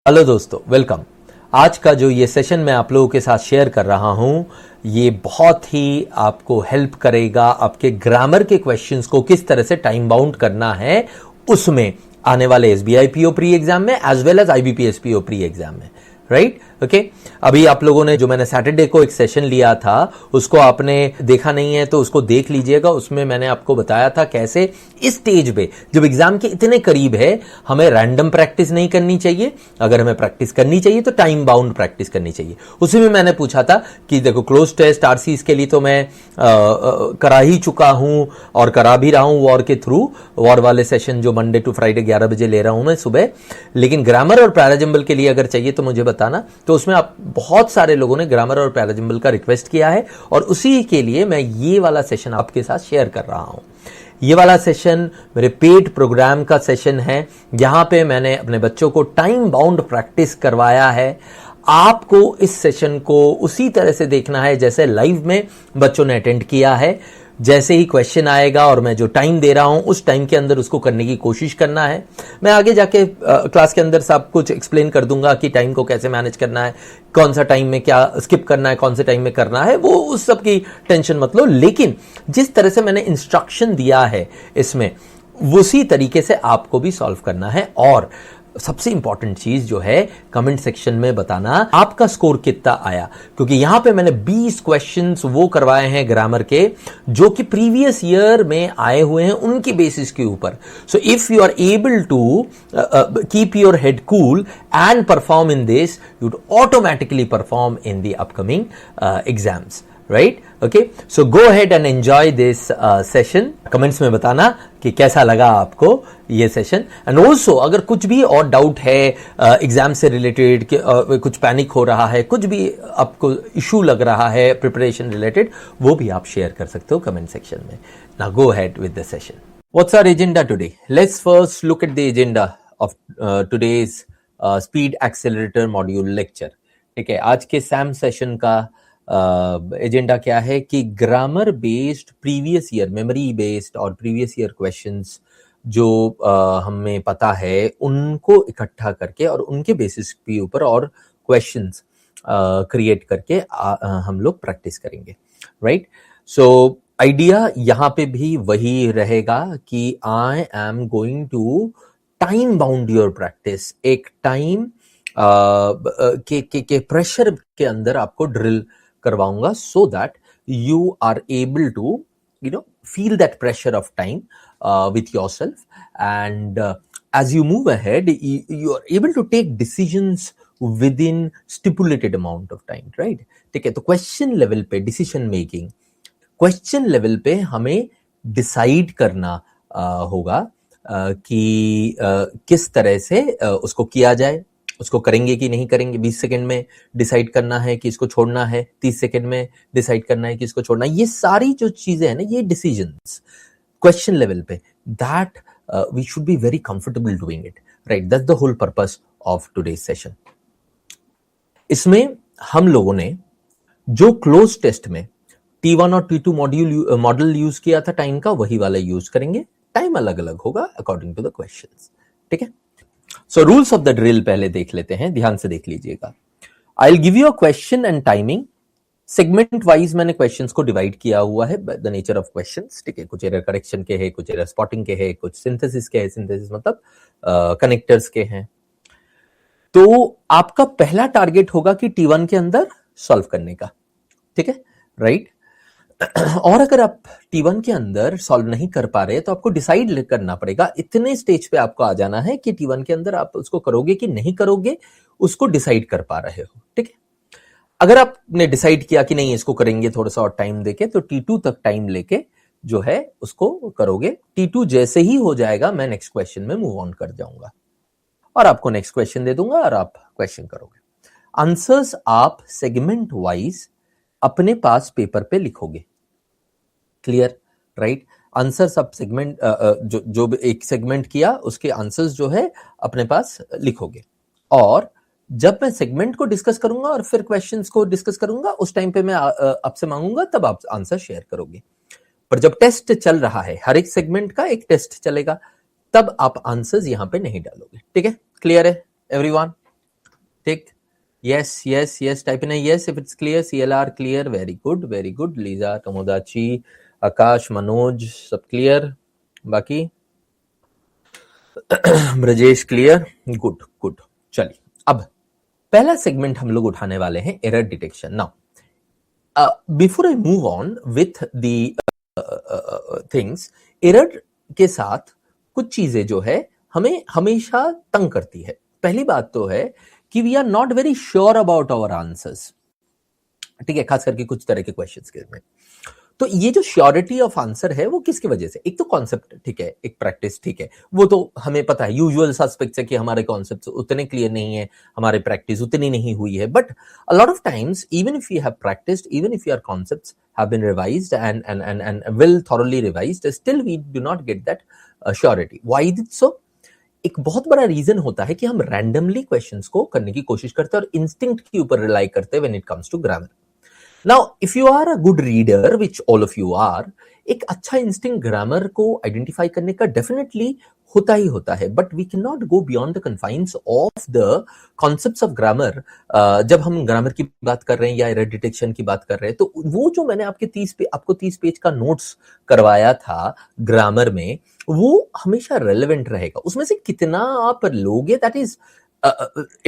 Hello दोस्तों, welcome. आज का जो ये सेशन मैं आप लोगों के साथ शेयर कर रहा हूं, ये बहुत ही आपको हेल्प करेगा आपके ग्रामर के क्वेश्चंस को किस तरह से टाइम बाउंड करना है उसमें आने वाले एसबीआई पीओ प्री एग्जाम में as well as IBPS PO pre exam में। Right, okay. अभी आप लोगों ने जो मैंने सैटरडे को एक सेशन लिया था उसको आपने देखा नहीं है तो उसको देख लीजिएगा। उसमें मैंने आपको बताया था कैसे इस स्टेज पे जब एग्जाम के इतने करीब है हमें रैंडम प्रैक्टिस नहीं करनी चाहिए। अगर हमें प्रैक्टिस करनी चाहिए तो टाइम बाउंड प्रैक्टिस करनी चाहिए। उसी में मैंने पूछा था कि देखो, क्लोज टेस्ट आरसीज के लिए तो मैं करा ही चुका हूं और करा भी रहा हूं वॉर के थ्रू। वॉर वाले सेशन जो मंडे टू फ्राइडे 11 बजे ले रहा हूं मैं सुबह। लेकिन ग्रामर और पैराजंबल के लिए अगर चाहिए तो मुझे बताना। तो उसमें आप बहुत सारे लोगों ने ग्रामर और पैराजंबल का रिक्वेस्ट किया है और उसी के लिए मैं ये वाला सेशन आपके साथ शेयर कर रहा हूं। ये वाला सेशन मेरे पेड प्रोग्राम का सेशन है, जहां पे मैंने अपने बच्चों को टाइम बाउंड प्रैक्टिस करवाया है। आपको इस सेशन को उसी तरह से देखना है जैसे लाइव में बच्चों ने अटेंड किया है। जैसे ही क्वेश्चन आएगा और मैं जो टाइम दे रहा हूं उस टाइम के अंदर उसको करने की कोशिश करना है। मैं आगे जाके क्लास के अंदर सब कुछ एक्सप्लेन कर दूंगा कि टाइम को कैसे मैनेज करना है, कौन सा टाइम में क्या स्किप करना है, कौन से टाइम में करना है, वो उस सब की टेंशन मत लो। लेकिन जिस तरह से मैंने इंस्ट्रक्शन दिया है इसमें उसी तरीके से आपको भी सॉल्व करना है। और सबसे इंपॉर्टेंट चीज जो है, कमेंट सेक्शन में बताना आपका स्कोर कितना आया, क्योंकि यहां पे मैंने 20 क्वेश्चंस वो करवाए हैं ग्रामर के जो कि प्रीवियस ईयर में आए हुए हैं उनकी बेसिस के ऊपर। So if you are able to keep your head cool and perform in this, you automatically perform in the upcoming exams. Right, okay. So go ahead and enjoy this session. Comments में बताना कि कैसा लगा आपको ये session. And also अगर कुछ भी और डाउट है एग्जाम से रिलेटेड, कुछ पैनिक हो रहा है, कुछ भी आपको इशू लग रहा है प्रिपरेशन रिलेटेड, वो भी आप शेयर कर सकते हो कमेंट सेक्शन में। Now go ahead with the session. What's our agenda today? Let's first look at the agenda of today's speed accelerator module lecture. ठीक है, आज के सैम सेशन का एजेंडा क्या है कि grammar based previous year, memory based और previous year questions जो हमें पता है उनको इकट्ठा करके और उनके बेसिस के ऊपर और क्वेश्चंस क्रिएट करके हम लोग प्रैक्टिस करेंगे। राइट, सो आइडिया यहाँ पे भी वही रहेगा कि I am going to time bound your practice. एक टाइम के प्रेशर के अंदर आपको ड्रिल करवाऊंगा so that you are able to feel that pressure of time with yourself, and as you move ahead you are able to take decisions within stipulated amount of time, right? ठीक है, तो question level पे decision making, question level पे हमें decide करना होगा कि किस तरह से उसको किया जाए, उसको करेंगे कि नहीं करेंगे। 20 सेकंड में डिसाइड करना है कि इसको छोड़ना है, 30 सेकंड में डिसाइड करना है कि इसको छोड़ना है। ये सारी जो चीजें हैं ना, ये डिसीजंस क्वेश्चन लेवल पे, that we should be very comfortable doing it. Right, that's the whole purpose of today's session. इसमें हम लोगों ने जो क्लोज टेस्ट में T1 और T2 मॉडल यूज किया था टाइम का, वही वाला यूज करेंगे। टाइम अलग अलग होगा अकॉर्डिंग टू द क्वेश्चंस। ठीक है, so rules of the drill पहले देख लेते हैं, ध्यान से देख लीजिएगा। I will give you a question and timing. Segment wise मैंने क्वेश्चंस को डिवाइड किया हुआ है by the nature of questions. ठीक है, कुछ एरर करेक्शन के हैं, कुछ एरर स्पॉटिंग के हैं, कुछ सिंथेसिस के हैं। सिंथेसिस मतलब कनेक्टर्स के हैं। तो आपका पहला टारगेट होगा कि T1 के अंदर सॉल्व करने का। ठीक है, राइट। और अगर आप T1 के अंदर सॉल्व नहीं कर पा रहे तो आपको डिसाइड करना पड़ेगा। इतने स्टेज पे आपको आ जाना है कि T1 के अंदर आप उसको करोगे कि नहीं करोगे, उसको डिसाइड कर पा रहे हो। ठीक है, अगर आपने डिसाइड किया कि नहीं इसको करेंगे थोड़ा सा और टाइम देके, तो T2 तक टाइम लेके जो है उसको करोगे। T2 जैसे ही हो जाएगा मैं नेक्स्ट क्वेश्चन में मूव ऑन कर जाऊंगा और आपको नेक्स्ट क्वेश्चन दे दूंगा और आप क्वेश्चन करोगे। आंसर्स आप सेगमेंट वाइज अपने पास पेपर पे लिखोगे। Clear, right. आंसर्स आप सेगमेंट जो एक सेगमेंट किया उसके आंसर्स जो है अपने पास लिखोगे। और जब मैं सेगमेंट को डिस्कस करूंगा और फिर क्वेश्चंस को डिस्कस करूंगा, उस टाइम पे मैं आपसे मांगूंगा, तब आप आंसर शेयर करोगे। पर जब टेस्ट चल रहा है, हर एक सेगमेंट का एक टेस्ट चलेगा, तब आप आंसर्स यहां पे नहीं डालोगे। ठीक है, क्लियर है everyone? Tick. Yes, yes, yes. Type in a yes if it's clear. CLR clear. Very good, very good. Lisa, Tomodachi, Akash, Manoj, सब clear. बाकी ब्रजेश क्लियर. Good good. चलिए अब पहला सेगमेंट हम लोग उठाने वाले हैं error detection. Now before I move on with the things, error के साथ कुछ चीजें जो है हमें हमेशा तंग करती है. पहली बात तो है कि we are not very sure about our answers. ठीक है, खास करके कुछ तरह के क्वेश्चंस के में. तो ये जो श्योरिटी ऑफ आंसर है वो किसकी वजह से? एक तो कॉन्सेप्ट ठीक है, एक प्रैक्टिस ठीक है, वो तो हमें पता है, यूजुअल सस्पेक्ट्स है कि हमारे कॉन्सेप्ट्स उतने क्लियर नहीं है, हमारी प्रैक्टिस उतनी नहीं हुई है. But a lot of times even if you have practised, even if your concepts have been revised and well thoroughly revised, still we do not get that surety. Why is it so? एक बहुत बड़ा reason होता है कि हम randomly questions को करने की कोशिश करते हैं और इंस्टिंक्ट के ऊपर रिलाई करते हैं when it comes to grammar. Now, if you are a good reader, which all of you are, एक अच्छा इंस्टिंक्ट ग्रामर को आइडेंटिफाई करने का डेफिनेटली होता ही होता है. But we can not go beyond the confines of the concepts of grammar. जब हम ग्रामर की बात कर रहे हैं या एरर डिटेक्शन की बात कर रहे हैं, तो वो जो मैंने आपको 30 पेज का नोट्स करवाया था ग्रामर में, वो हमेशा रेलेवेंट रहेगा. उसमें से कितना आप लोगे, that is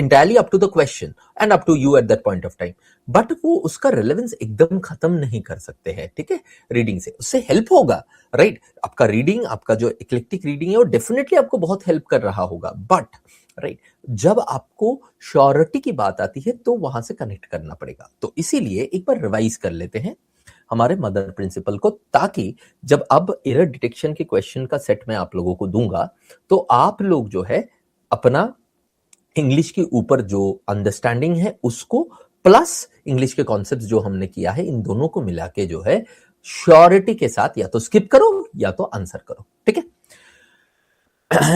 entirely up to the question and up to you at that point of time. But वो उसका रेलेवेंस एकदम खत्म नहीं कर सकते हैं. ठीक है, रीडिंग से उससे हेल्प होगा, राइट? आपका रीडिंग, आपका जो इक्लेक्टिक रीडिंग है वो डेफिनेटली आपको बहुत हेल्प कर रहा होगा. बट राइट, जब आपको श्योरिटी की बात आती है तो वहां से कनेक्ट करना पड़ेगा. तो इसीलिए एक बार रिवाइज कर लेते हैं हमारे मदर प्रिंसिपल को, ताकि जब अब एरर डिटेक्शन के क्वेश्चन का सेट मैं आप लोगों को दूंगा तो आप लोग जो है अपना इंग्लिश के ऊपर जो अंडरस्टैंडिंग है उसको प्लस इंग्लिश के कॉन्सेप्ट्स जो हमने किया है, इन दोनों को मिला के जो है श्योरिटी के साथ या तो स्किप करो या तो आंसर करो. ठीक है,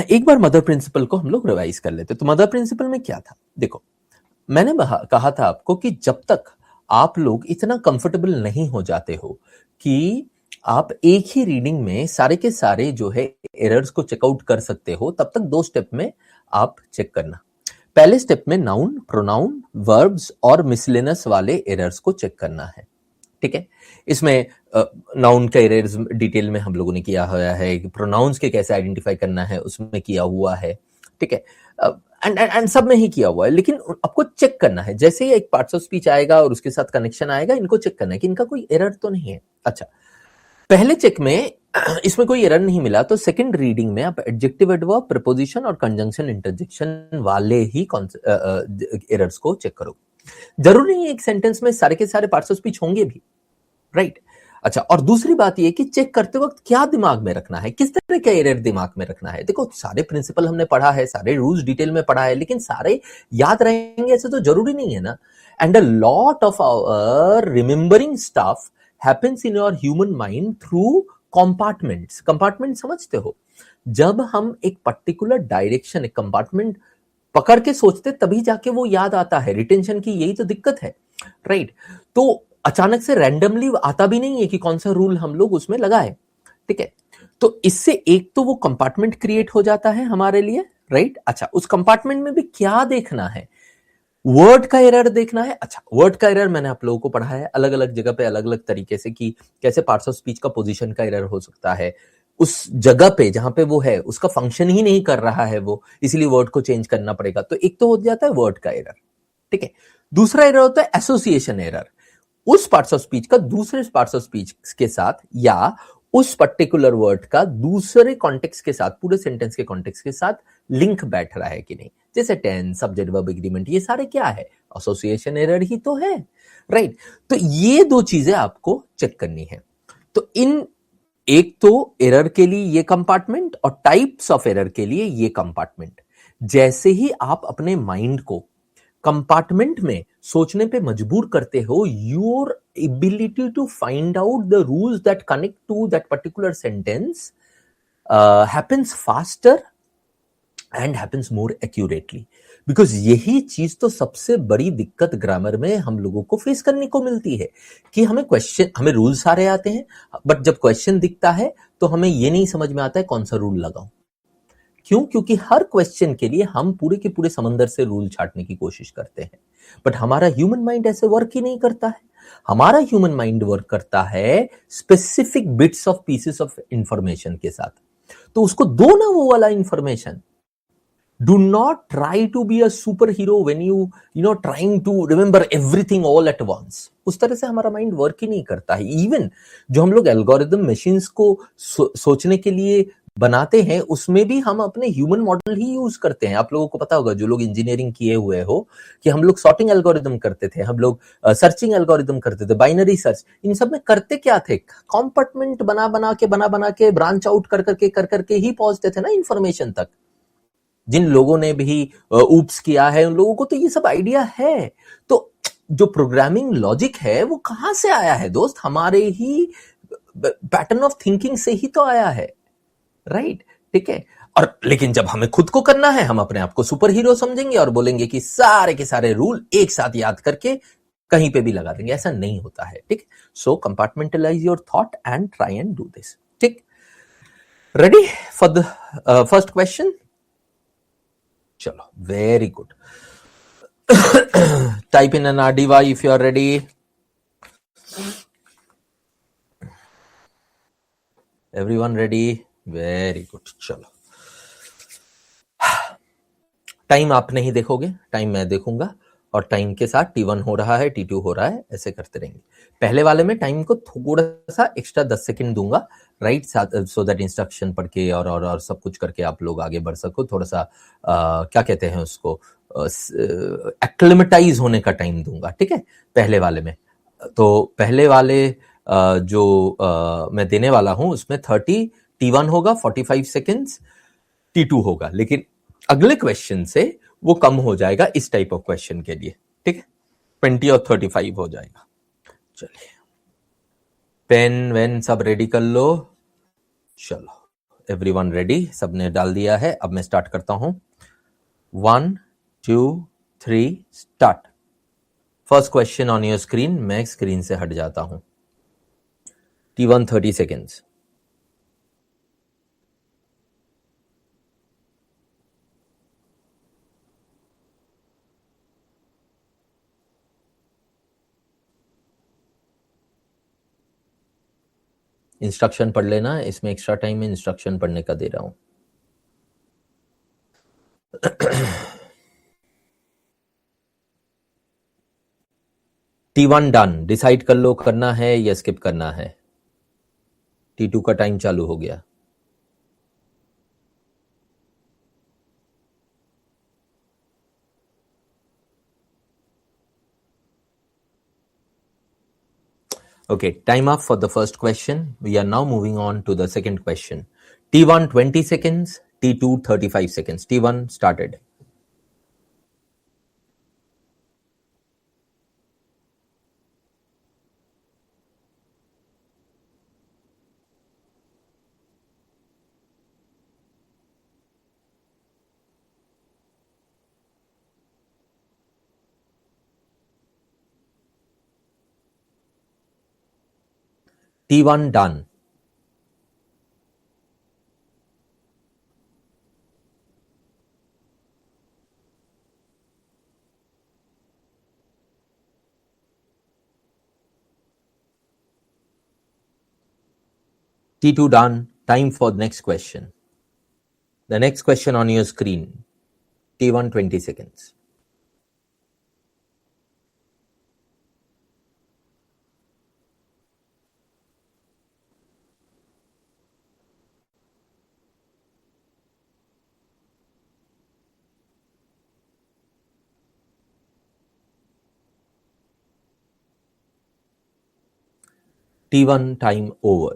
एक बार मदर प्रिंसिपल को हम लोग रिवाइज कर लेते. तो मदर प्रिंसिपल में क्या था? देखो, मैंने कहा था आपको कि जब तक आप लोग इतना कंफर्टेबल नहीं हो जाते हो कि आप एक ही रीडिंग में सारे के सारे जो है एरर्स को चेकआउट कर सकते हो, तब तक 2 स्टेप में आप चेक करना. पहले स्टेप में नाउन, प्रोनाउन, वर्ब्स और मिसलेनस वाले एरर्स को चेक करना है. ठीक है, इसमें नाउन का एरर्स डिटेल में हम लोगों ने किया हुआ है, प्रोनाउंस के कैसे आइडेंटिफाई करना है उसमें किया हुआ है. ठीक है, एंड सब में ही किया हुआ है. लेकिन आपको चेक करना है, जैसे ही एक पार्ट्स ऑफ स्पीच आएगा और उसके साथ कनेक्शन आएगा, इनको चेक करना है कि इनका कोई एरर तो नहीं है. अच्छा, पहले चेक में इसमें कोई एरर नहीं मिला तो सेकंड रीडिंग में आप एडजेक्टिव, एडवर्ब, प्रीपोजिशन और कंजंक्शन, इंटरजेक्शन वाले ही एरर्स को चेक करो. जरूरी नहीं एक सेंटेंस में सारे के सारे पार्ट्स ऑफ स्पीच होंगे भी, राइट? अच्छा, और दूसरी बात यह कि चेक करते वक्त क्या दिमाग में रखना है, किस तरह का एरर दिमाग में रखना है. देखो, सारे प्रिंसिपल हमने पढ़ा है, सारे रूल्स डिटेल में पढ़ा है, लेकिन सारे याद रहेंगे ऐसे तो जरूरी नहीं है ना. And a lot of our remembering stuff happens in your human mind through compartments. Compartment समझते हो? जब हम एक पर्टिकुलर डायरेक्शन, एक कंपार्टमेंट पकड़ के सोचते तभी जाके वो याद आता है. रिटेंशन की यही तो दिक्कत है, राइट? तो अचानक से रैंडमली आता भी नहीं है कि कौन सा रूल हम लोग उसमें लगाए. ठीक है, तो इससे एक तो वो कंपार्टमेंट क्रिएट हो जाता है हमारे लिए, राइट? अच्छा, उस कंपार्टमेंट में भी क्या देखना है? वर्ड का एरर देखना है. अच्छा, वर्ड का एरर मैंने आप लोगों को पढ़ा है अलग अलग जगह पे अलग अलग तरीके से कि कैसे पार्ट्स ऑफ स्पीच का पोजीशन का एरर हो सकता है. उस जगह पे जहां पे वो है उसका फंक्शन ही नहीं कर रहा है वो, इसलिए वर्ड को चेंज करना पड़ेगा. तो एक तो हो जाता है वर्ड का एरर. ठीक है, दूसरा एरर होता है एसोसिएशन एरर. उस पार्ट्स ऑफ स्पीच का दूसरे पार्ट्स ऑफ स्पीच के साथ या उस पर्टिकुलर वर्ड का दूसरे कॉन्टेक्स्ट के साथ, पूरे सेंटेंस के कॉन्टेक्स्ट के साथ लिंक बैठ रहा है कि नहीं. जैसे टेंस, सब्जेक्ट, वर्ब, एग्रीमेंट, ये सारे क्या है? एसोसिएशन एरर ही तो है, राइट? तो ये 2 चीजें आपको चेक करनी है. तो इन एक तो एरर के लिए ये कंपार्टमेंट और टाइप्स ऑफ एरर के लिए ये कंपार्टमेंट. जैसे ही आप अपने माइंड को कंपार्टमेंट में सोचने पे मजबूर करते हो, your ability to find out the rules that connect to that particular sentence happens faster and happens more accurately. Because यही चीज तो सबसे बड़ी दिक्कत ग्रामर में हम लोगों को फेस करने को मिलती है कि हमें रूल सारे आते हैं, बट जब क्वेश्चन दिखता है तो हमें ये नहीं समझ में आता है कौन सा रूल लगाऊं. क्यों? क्योंकि हर क्वेश्चन के लिए हम पूरे के पूरे समंदर से रूल छाटने की कोशिश करते हैं, बट हमारा ह्यूमन माइंड ऐसे वर्क ही नहीं करता है। हमारा ह्यूमन माइंड वर्क करता है specific bits of pieces of information के साथ। तो उसको दो ना वो वाला information. Do not try to be a superhero when you know trying to remember everything all at once. उस तरह से हमारा माइंड वर्क ही नहीं करता है। इवन जो हम लोग एल्गोरिदम मशीन्स को सोचने के लिए बनाते हैं, उसमें भी हम अपने ह्यूमन मॉडल ही यूज करते हैं। आप लोगों को पता होगा, जो लोग इंजीनियरिंग किए हुए हो, कि हम लोग सॉर्टिंग एल्गोरिदम करते थे, हम लोग सर्चिंग एल्गोरिदम करते थे, बाइनरी सर्च। इन सब में करते क्या थे? कंपार्टमेंट बना बना के ब्रांच आउट कर करके ही पहुंचते थे ना इंफॉर्मेशन तक। जिन लोगों ने भी ऊप्स किया है, उन लोगों को तो ये सब आइडिया है। तो जो प्रोग्रामिंग लॉजिक है वो कहां से आया है दोस्त? हमारे ही पैटर्न ऑफ थिंकिंग से ही तो आया है, राइट? ठीक है। और लेकिन जब हमें खुद को करना है, हम अपने आप को सुपर हीरो समझेंगे और बोलेंगे कि सारे के सारे रूल एक साथ याद करके कहीं पे भी लगा देंगे। ऐसा नहीं होता है, ठीक? So compartmentalize your thought and try and do this, ठीक? Ready for the first question? चलो, very good. Type in an RDY if you are ready. Everyone ready? Very good. चलो, टाइम आप नहीं देखोगे, टाइम मैं देखूंगा, और टाइम के साथ T1 हो रहा है, T2 हो रहा है, ऐसे करते रहेंगे। पहले वाले में टाइम को थोड़ा सा एक्स्ट्रा 10 सेकंड दूंगा, राइट? सो दैट इंस्ट्रक्शन पढ़ के और सब कुछ करके आप लोग आगे बढ़ सको। थोड़ा सा क्या कहते हैं उसको, एक्लिमेटाइज होने का टाइम दूंगा, ठीक है, पहले वाले में। तो पहले वाले जो मैं देने वाला हूं उसमें 30 T1 होगा, 45 सेकेंड्स T2 होगा, लेकिन अगले क्वेश्चन से वो कम हो जाएगा इस टाइप ऑफ क्वेश्चन के लिए, ठीक है? 20 और 35 हो जाएगा। चलिए, पेन वेन सब रेडी कर लो। चलो, एवरीवन रेडी? सबने डाल दिया है। अब मैं स्टार्ट करता हूं। 1 2 3 start. First question on your screen. मैं स्क्रीन से हट जाता हूं। T1 30 seconds. इंस्ट्रक्शन पढ़ लेना, इसमें एक्स्ट्रा टाइम में इंस्ट्रक्शन पढ़ने का दे रहा हूं। T1 done. डिसाइड कर लो करना है या स्किप करना है। T2 का टाइम चालू हो गया। Okay, time up for the first question. We are now moving on to the second question. T1 20 seconds, T2 35 seconds. T1 started. T1 done. T2 done. Time for the next question. The next question on your screen. T1 20 seconds. T1 time over.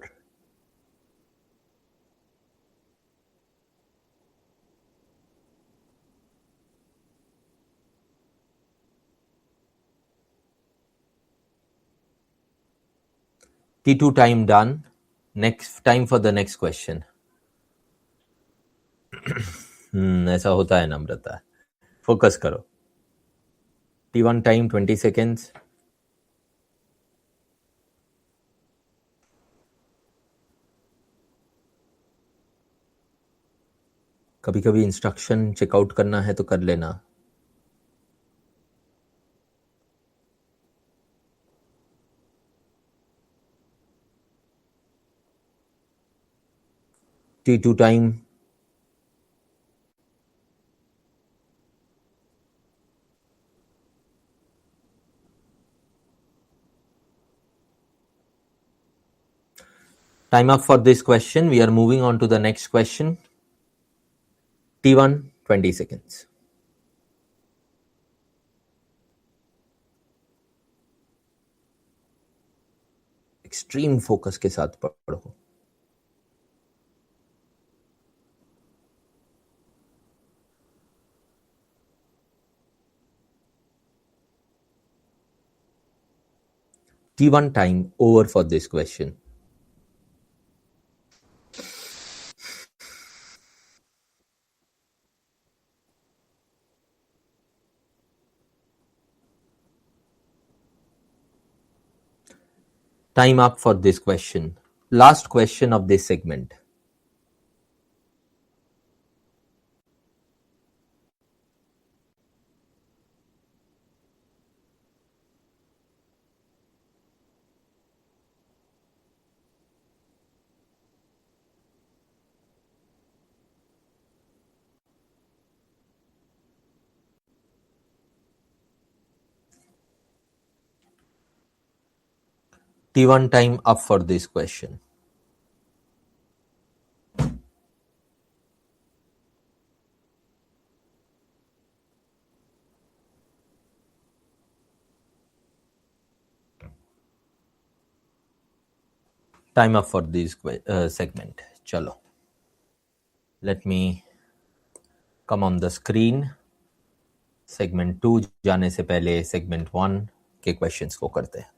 T2 time done. Next time for the next question. ऐसा होता है नम्रता। Focus करो। T1 time 20 seconds. कभी कभी instruction checkout करना है तो कर लेना। T2 time. Time up for this question. We are moving on to the next question. T1 20 seconds. Extreme focus के साथ पढ़ो। T1 time over for this question. Time up for this question. Last question of this segment. T1 time up for this question. Time up for this segment. Chalo. Let me come on the screen. Segment 2 जाने से पहले segment 1 के questions को करते हैं।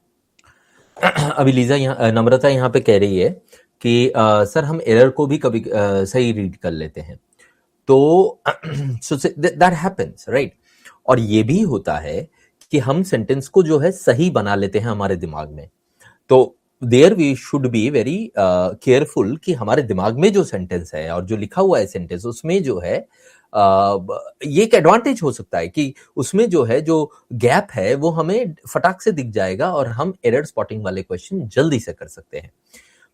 अभी Lisa नम्रता यहाँ पे कह रही है कि सर हम एरर को भी कभी सही रीड कर लेते हैं, तो दैट हैपेंस राइट। और ये भी होता है कि हम सेंटेंस को जो है सही बना लेते हैं हमारे दिमाग में, तो there we should be very careful कि हमारे दिमाग में जो सेंटेंस है और जो लिखा हुआ है सेंटेंस उसमें जो है ये एक एडवांटेज हो सकता है कि उसमें जो है जो गैप है वो हमें फटाक से दिख जाएगा और हम एरर स्पॉटिंग वाले क्वेश्चन जल्दी से कर सकते हैं।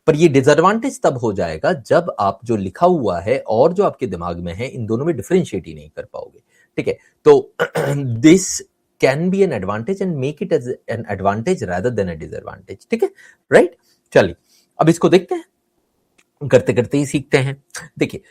पर ये डिसएडवांटेज तब हो जाएगा जब आप जो लिखा हुआ है और जो आपके दिमाग में है इन दोनों में डिफरेंशिएट ही नहीं कर पाओगे। ठीक है, तो this can be an advantage and make it as an advantage rather than a disadvantage. ठीक है, राइट। चलिए अब इसको देखते हैं, करते करते ही सीखते हैं। देखिए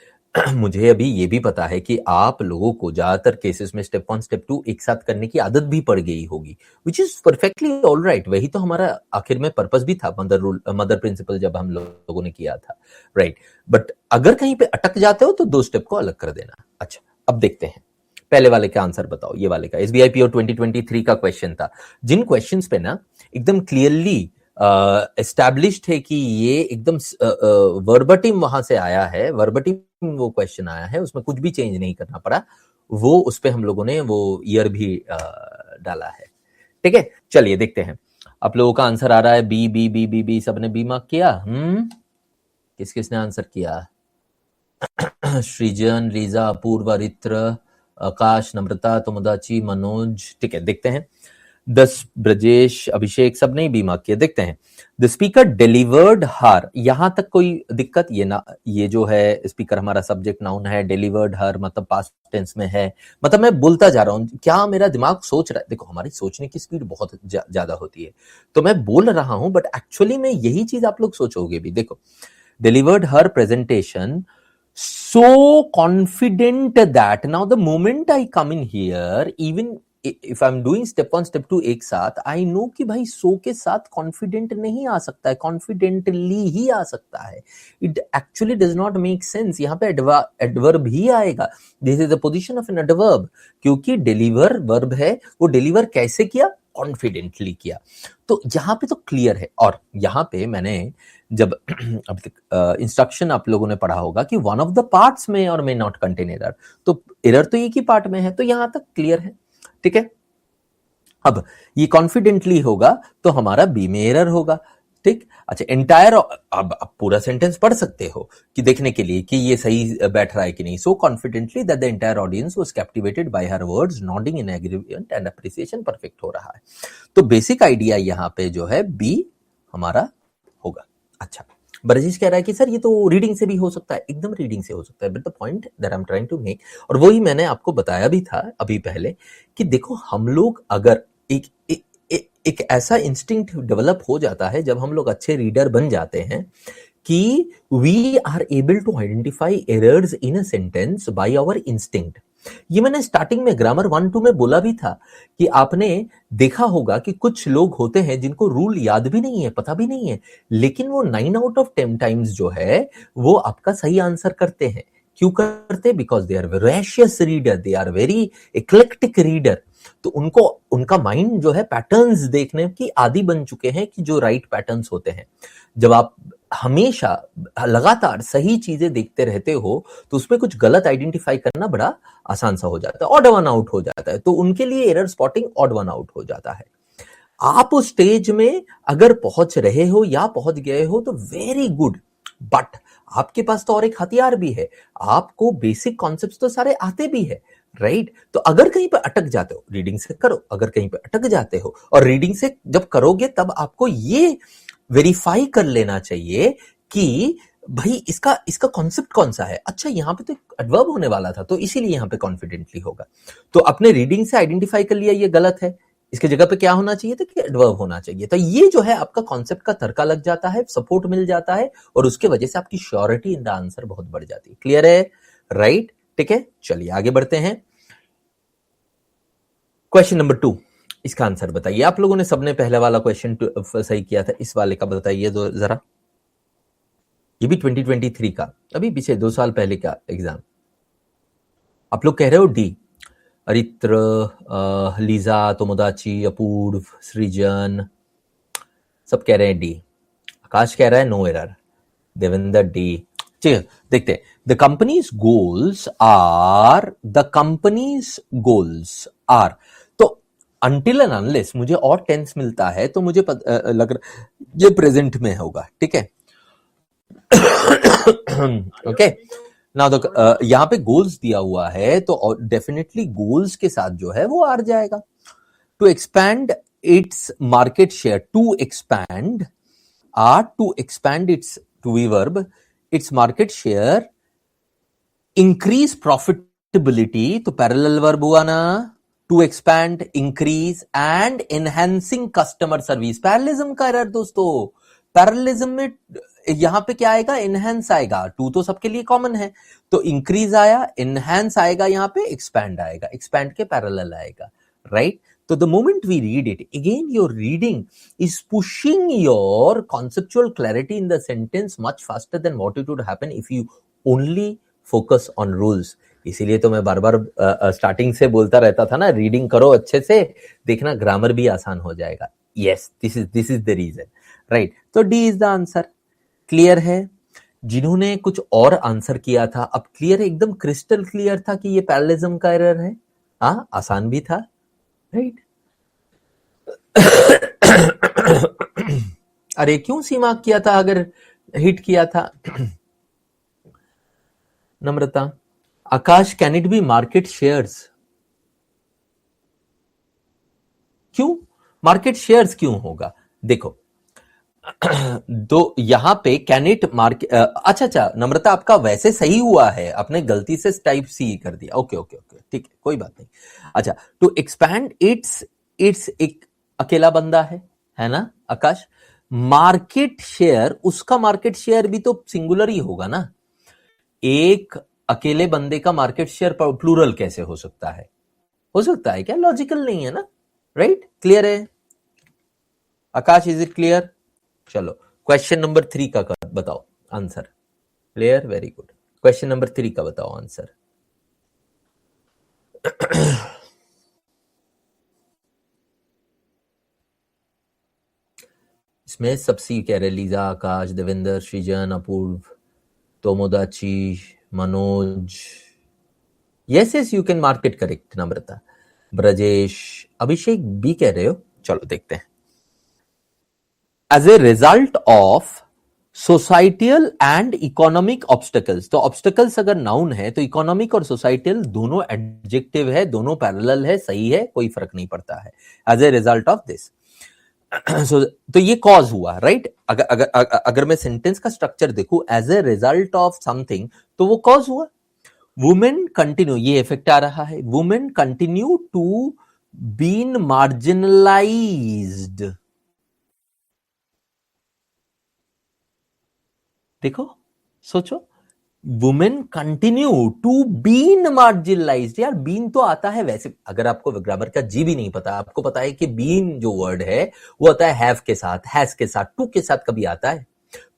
मुझे अभी ये भी पता है कि आप लोगों को ज्यादातर केसेस में स्टेप 1 स्टेप 2 एक साथ करने की आदत भी पड़ गई होगी, which is perfectly all right. वही तो हमारा आखिर में पर्पस भी था मदर प्रिंसिपल जब हम लोगों ने किया था, राइट। बट अगर कहीं पे अटक जाते हो तो 2 स्टेप को अलग कर देना। अच्छा अब देखते हैं, पहले वाले का आंसर बताओ। ये वाले का SBI PO 2023 का क्वेश्चन था। जिन क्वेश्चंस पे ना एकदम क्लियरली एस्टैब्लिश्ड है कि ये एकदम वर्बटिम वहां से आया है, वर्बटिम वो क्वेश्चन आया है, उसमें कुछ भी चेंज नहीं करना पड़ा, वो उस पे हम लोगों ने वो ईयर भी डाला है। ठीक है, चलिए देखते हैं। आप लोगों का आंसर आ रहा है B B B B B, सबने बी मार्क किया। किस किसने आंसर किया? सृजन, लीजा, अपूर्व, रित्र, आकाश, नम्रता, तमुदाची, मनोज। ठीक है, देखते हैं। 10 ब्रजेश, अभिषेक, सब नहीं बीमा किया। देखते हैं। द स्पीकर डिलीवर्ड हर, यहां तक कोई दिक्कत? ये जो है स्पीकर हमारा सब्जेक्ट नाउन है, डिलीवर्ड हर मतलब पास्ट टेंस में है, मतलब मैं बोलता जा रहा हूं, क्या मेरा दिमाग सोच रहा है? देखो हमारी सोचने की स्पीड बहुत ज्यादा होती है, तो मैं बोल रहा हूं बट एक्चुअली में यही चीज आप लोग सोचोगे भी। देखो delivered her presentation so confident that now the moment I come in here, even if I'm doing step 1 step 2 एक साथ, I know कि भाई so के साथ confident नहीं आ सकता है, confidently ही आ सकता है। It actually does not make sense। यहाँ पे adverb ही आएगा। This is the position of an adverb, क्योंकि deliver verb है, वो deliver कैसे किया? कॉन्फिडेंटली किया। तो यहां पे तो क्लियर है। और यहां पे मैंने जब अब तक इंस्ट्रक्शन आप लोगों ने पढ़ा होगा कि वन ऑफ द पार्ट्स में और मे नॉट कंटेन एरर, तो एरर तो एक ही पार्ट में है, तो यहां तक क्लियर है। ठीक है, अब ये कॉन्फिडेंटली होगा तो हमारा बी में एरर होगा। ठीक। अच्छा, एंटायर, अब पूरा सेंटेंस पढ़ सकते हो कि देखने के लिए कि ये सही बैठ रहा है कि नहीं। So confidently that the entire audience was captivated by her words, nodding in agreement and appreciation. Perfect हो रहा है। तो बेसिक आइडिया यहाँ पे जो है बी हमारा होगा। अच्छा, ब्रजेश कह रहा है कि सर ये तो रीडिंग से भी हो सकता है। एकदम रीडिंग से हो सकता है, but the point that I am trying to make, और वही मैंने आपको बताया भी था अभी पहले, कि देखो हम लोग अगर एक ऐसा इंस्टिंक्ट डेवलप हो जाता है जब हम लोग अच्छे रीडर बन जाते हैं कि we are able to identify errors in a sentence by our instinct. ये मैंने स्टार्टिंग में ग्रामर 1-2 में बोला भी था कि आपने देखा होगा कि कुछ लोग होते हैं जिनको रूल याद भी नहीं है, पता भी नहीं है, लेकिन वो 9 आउट ऑफ 10 टाइम्स जो है वो आपका सही आंसर करते हैं। क्यों करते? Because they are voracious reader, they are very eclectic reader. तो उनको उनका माइंड जो है पैटर्न्स देखने की आदी बन चुके हैं कि जो राइट पैटर्न्स होते हैं। जब आप हमेशा लगातार सही चीजें देखते रहते हो तो उसमें कुछ गलत आइडेंटिफाई करना बड़ा आसान सा हो जाता है, ऑड वन आउट हो जाता है। तो उनके लिए error spotting odd one out हो जाता है। आप उस स्टेज में अगर पहुंच रहे हो या पहुंच गए हो तो वेरी गुड, बट आपके पास तो और एक हथियार भी है, आपको बेसिक कॉन्सेप्ट्स तो सारे आते भी है, राइट? तो अगर कहीं पे अटक जाते हो रीडिंग से करो, अगर कहीं पे अटक जाते हो और रीडिंग से जब करोगे तब आपको ये वेरीफाई कर लेना चाहिए कि भाई इसका इसका कॉन्सेप्ट कौन सा है। अच्छा, यहां पे तो एडवर्ब होने वाला था तो इसीलिए यहां पे कॉन्फिडेंटली होगा। तो अपने रीडिंग से आइडेंटिफाई कर लिया ये गलत है, इसके जगह पे क्या होना चाहिए था कि एडवर्ब होना चाहिए। तो ये जो है आपका कॉन्सेप्ट का तड़का लग जाता है, सपोर्ट मिल जाता है और उसके वजह से आपकी श्योरिटी इन द आंसर बहुत बढ़ जाती है। क्लियर है? राइट, ठीक है। चलिए आगे बढ़ते हैं। क्वेश्चन नंबर 2, इसका आंसर बताइए। आप लोगों ने सबने पहले वाला क्वेश्चन सही किया था, इस वाले का बताइए जरा। ये भी 2023 का, अभी पीछे 2 साल पहले का एग्जाम। आप लोग कह रहे हो डी, अरित्र, लीजा, तोमोदाची, अपूर्व, सृजन, सब कह रहे हैं डी। आकाश कह रहा है नो एरर। देवेंद्र डी। ठीक है, देखते हैं। द कंपनीज गोल्स आर, तो अनटिल एंड अनलेस मुझे और टेंस मिलता है तो मुझे लग रहा ये प्रेजेंट में होगा। ठीक है, ओके। ना तो यहां पे गोल्स दिया हुआ है तो डेफिनेटली गोल्स के साथ जो है वो आर जाएगा। To expand its market share, to expand its, to be verb, its market share, increase profitability, तो पैरेलल वर्ब हुआ ना। To expand, increase and enhancing customer service. Parallelism का एरर दोस्तों, पैरेललिज्म में यहां पे क्या आएगा? एनहेंस आएगा। टू तो सबके लिए कॉमन है, तो इंक्रीज आया, एनहेंस आएगा, यहां पे एक्सपैंड आएगा, एक्सपैंड के पैरेलल आएगा, राइट? तो the moment we read it, again your reading is pushing your conceptual clarity in the sentence much faster than what it would happen if you only focus on rules. इसीलिए तो मैं बार बार starting से बोलता रहता था ना, reading करो अच्छे से, देखना ग्रामर भी आसान हो जाएगा। Yes, this is the reason, right? तो D is the answer. Clear है? जिन्होंने कुछ और आंसर किया था, अब क्लियर है, एकदम क्रिस्टल क्लियर था कि ये पैरेललिज्म का एरर है। हाँ, आसान भी था, राइट? अरे क्यों सी मार्क किया था अगर हिट किया था? Namrata, Akash, can it be market shares? क्यों मार्केट शेयर्स क्यों होगा? देखो तो यहां पे कैन इट मार्केट, अच्छा, नम्रता आपका वैसे सही हुआ है, आपने गलती से टाइप सी कर दिया। ओके, ठीक है, कोई बात नहीं। अच्छा, टू एक्सपैंड इट्स एक अकेला बंदा है ना आकाश? मार्केट शेयर, उसका मार्केट शेयर भी तो सिंगुलर ही होगा ना। एक अकेले बंदे का मार्केट शेयर प्लूरल कैसे हो सकता है? हो सकता है क्या? लॉजिकल नहीं है ना, राइट? क्लियर है आकाश? Is it clear? चलो क्वेश्चन नंबर 3 का बताओ answer. Clear, very good. Question number 3 का बताओ आंसर। इसमें सबसे कह रहे Lisa, Akash, Devendra, Srijan, Apurva, Tomodachi, Manoj. Yes, you can mark it correct. Namrata, Brajesh, Abhishek B कह रहे हो। चलो देखते हैं। As a result of societal and economic obstacles. तो ऑब्स्टेकल्स अगर नाउन है तो इकोनॉमिक और सोसाइटियल दोनों एडजेक्टिव है, दोनों पैरेलल है, सही है, कोई फर्क नहीं पड़ता है। As a result of this तो ये कॉज हुआ, राइट? अगर मैं सेंटेंस का स्ट्रक्चर देखूं, as a result of something, तो वो कॉज हुआ। वुमेन कंटिन्यू, ये इफेक्ट आ रहा है, women continue to been marginalised. देखो, सोचो, women continue to been marginalised. यार बीन तो आता है वैसे, अगर आपको ग्रामर का जी भी नहीं पता, आपको पता है कि बीन जो वर्ड है वो आता है हैव के साथ, हैज के साथ, टू के साथ कभी आता है,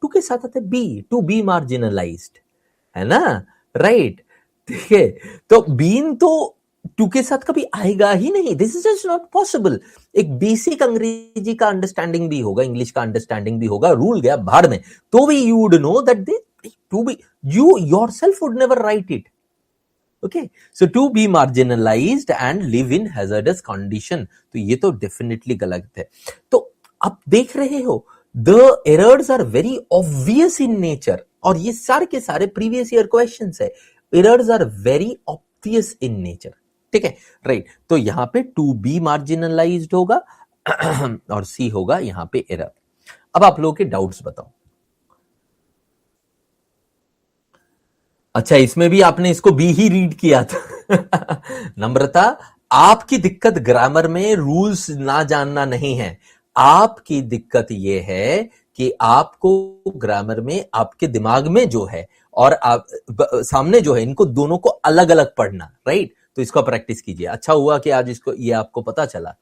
टू के साथ आता है बी, टू बी मार्जिनलाइज्ड, है ना, राइट? ठीक है, तो बीन तो टू के साथ कभी आएगा ही नहीं, this is just not possible. एक बेसिक अंग्रेजी का अंडरस्टैंडिंग भी होगा, इंग्लिश का अंडरस्टैंडिंग भी होगा, रूल गया भाड़ में, तो भी you would know that they to be, you yourself would never write it. Okay, so to be marginalized and live in hazardous condition, तो ये तो डेफिनेटली गलत है। तो आप देख रहे हो, the errors are very obvious in nature, और ये सारे के सारे प्रीवियस ईयर क्वेश्चंस है, errors are very obvious in nature। ठीक है, राइट? तो यहां पे टू बी मार्जिनलाइज्ड होगा और सी होगा यहां पे एरर। अब आप लोगों के डाउट्स बताओ। अच्छा, इसमें भी आपने इसको बी ही रीड किया था नम्रता, आपकी दिक्कत ग्रामर में रूल्स ना जानना नहीं है, आपकी दिक्कत यह है कि आपको ग्रामर में आपके दिमाग में जो है और आप सामने जो है, इनको दोनों को अलग अलग पढ़ना, राइट? तो इसको प्रैक्टिस कीजिए। अच्छा हुआ कि आज इसको ये आपको पता चला।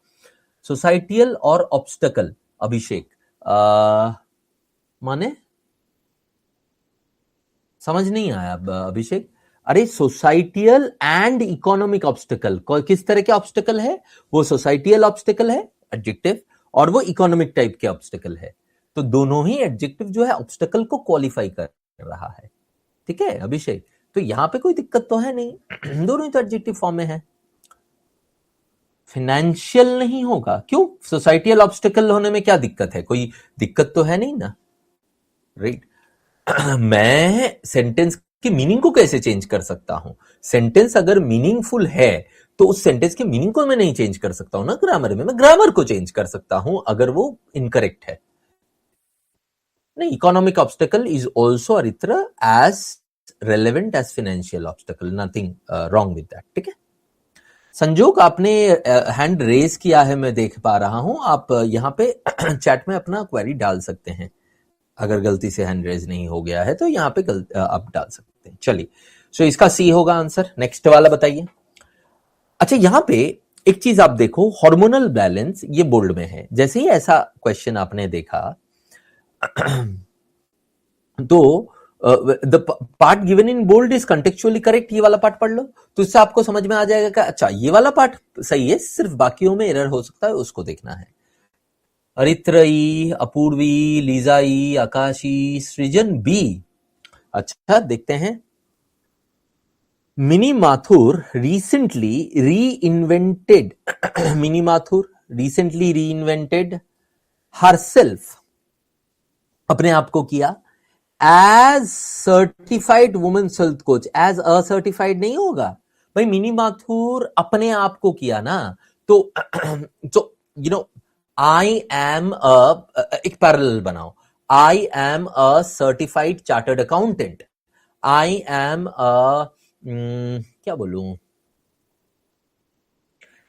सोसाइटियल और ऑब्स्टेकल, अभिषेक माने समझ नहीं आया अभिषेक। अरे सोसाइटियल एंड इकोनॉमिक ऑब्स्टेकल, किस तरह के ऑब्स्टेकल है? वो सोसाइटियल ऑब्स्टेकल है एडजेक्टिव, और वो इकोनॉमिक टाइप के ऑब्स्टेकल है। तो दोनों ही एडजेक्टिव जो है ऑब्स्टेकल को क्वालिफाई कर रहा है। ठीक है अभिषेक, तो यहां पे कोई दिक्कत तो है नहीं दोनों ही तो एडजेक्टिव फॉर्म में है। फाइनेंशियल नहीं होगा, क्यों? सोसाइटियल ऑब्स्टेकल होने में क्या दिक्कत है? कोई दिक्कत तो है नहीं ना, राइट? मैं सेंटेंस की मीनिंग को कैसे चेंज कर सकता हूं? सेंटेंस अगर मीनिंगफुल है तो उस सेंटेंस के मीनिंग को मैं नहीं चेंज कर सकता हूं ना ग्रामर में, मैं ग्रामर को चेंज कर सकता हूं अगर वो इनकरेक्ट है। नहीं, इकोनॉमिक ऑब्स्टेकल इज ऑल्सो अरित्र as relevant as financial obstacle, nothing wrong with that. ठीक है संजोग, आपने हैंड रेज किया है, मैं देख पा रहा हूं। आप यहां पे चैट में अपना क्वेरी डाल सकते हैं, अगर गलती से हैंड रेज नहीं हो गया है तो यहां पे आप डाल सकते हैं। चलिए, सो इसका सी होगा आंसर। नेक्स्ट वाला बताइए। अच्छा, यहां पे एक चीज आप देखो, हार्मोनल बैलेंस, ये बोल्ड में है। जैसे ही ऐसा क्वेश्चन आपने देखा तो the part given in bold is contextually correct, ये वाला पार्ट पढ़ लो तो इससे आपको समझ में आ जाएगा कि अच्छा ये वाला पार्ट सही है, सिर्फ बाकियों में एरर हो सकता है, उसको देखना है। अरित्रई, अपूर्वी, लीजाई, आकाशी, सृजन बी। अच्छा, देखते हैं। Mini Mathur recently reinvented Mini Mathur recently reinvented herself, अपने आप को किया as certified women's health coach. As a certified नहीं होगा भाई, मिनी माथुर अपने आप को किया ना, तो यू नो आई एम एक पैरेलल बनाओ, I am a certified chartered accountant, I am क्या बोलूं,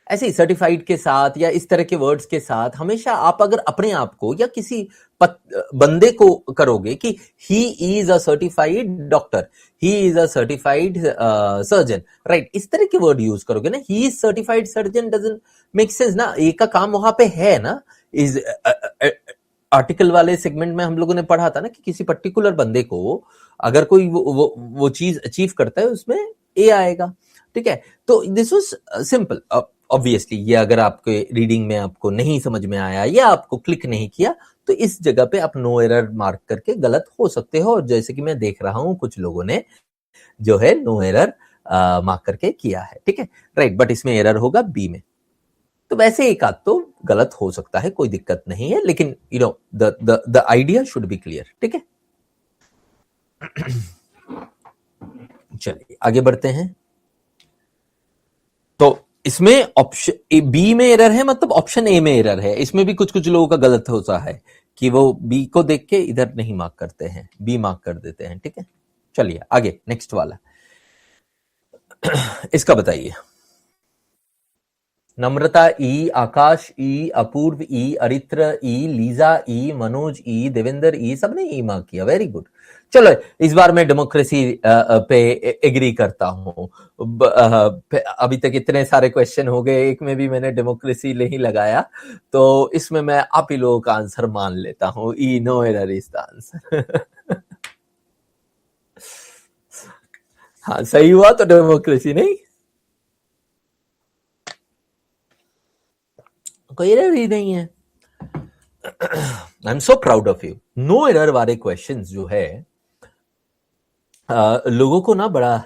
ऐसे ही सर्टिफाइड के साथ या इस तरह के वर्ड्स के साथ हमेशा आप अगर अपने आप को या किसी बंदे को करोगे कि he is a certified doctor, he is a certified surgeon, right, इस तरह के वर्ड यूज करोगे ना, he is certified surgeon doesn't make sense ना, एक का काम वहां पे है ना। इज आर्टिकल वाले सेगमेंट में हम लोगों ने पढ़ा था ना कि किसी पर्टिकुलर बंदे को अगर कोई वो चीज अचीव करता है उसमें ए आएगा। ठीक है, तो दिस वाज सिंपल। ऑब्वियसली ये अगर आपके रीडिंग में आपको नहीं समझ में आया या आपको क्लिक नहीं किया तो इस जगह पे आप नो एरर मार्क करके गलत हो सकते हो, और जैसे कि मैं देख रहा हूं कुछ लोगों ने जो है नो एरर मार्क करके किया है। ठीक है, राइट, बट इसमें एरर होगा बी में। तो वैसे एक आध तो गलत हो सकता है, कोई दिक्कत नहीं है, लेकिन the idea should be clear. ठीक है, चलिए आगे बढ़ते हैं। तो इसमें ऑप्शन बी में एरर है, मतलब ऑप्शन ए में एरर है। इसमें भी कुछ कुछ लोगों का गलत होता है कि वो बी को देख के इधर नहीं मार्क करते हैं, बी मार्क कर देते हैं। ठीक है, चलिए आगे नेक्स्ट वाला इसका बताइए। नम्रता ई, आकाश ई, अपूर्व ई, अरित्र ई, लीजा ई, मनोज ई, देवेंद्र ई, सबने ई मार्क किया, वेरी गुड। चलो इस बार मैं डेमोक्रेसी पे एग्री करता हूं। अभी तक इतने सारे क्वेश्चन हो गए, एक में भी मैंने डेमोक्रेसी नहीं लगाया, तो इसमें मैं आप ही लोगों का आंसर मान लेता हूं। E, no error is the answer. हाँ सही हुआ तो डेमोक्रेसी नहीं, कोई एरर ही नहीं है। I am so proud of you. No error वाले क्वेश्चंस जो है लोगों को ना बड़ा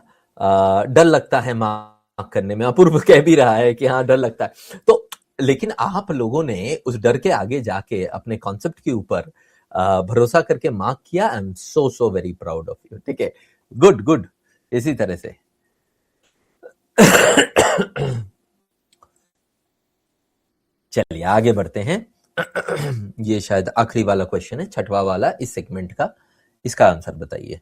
डर लगता है मार्क करने में। अपूर्व कह भी रहा है कि हाँ डर लगता है, तो लेकिन आप लोगों ने उस डर के आगे जाके अपने कॉन्सेप्ट के ऊपर भरोसा करके मार्क किया। आई am so so very proud of you. ठीक है, गुड गुड, इसी तरह से। चलिए आगे बढ़ते हैं। ये शायद आखिरी वाला क्वेश्चन है, छठवां वाला इस सेगमेंट का। इसका आंसर बताइए।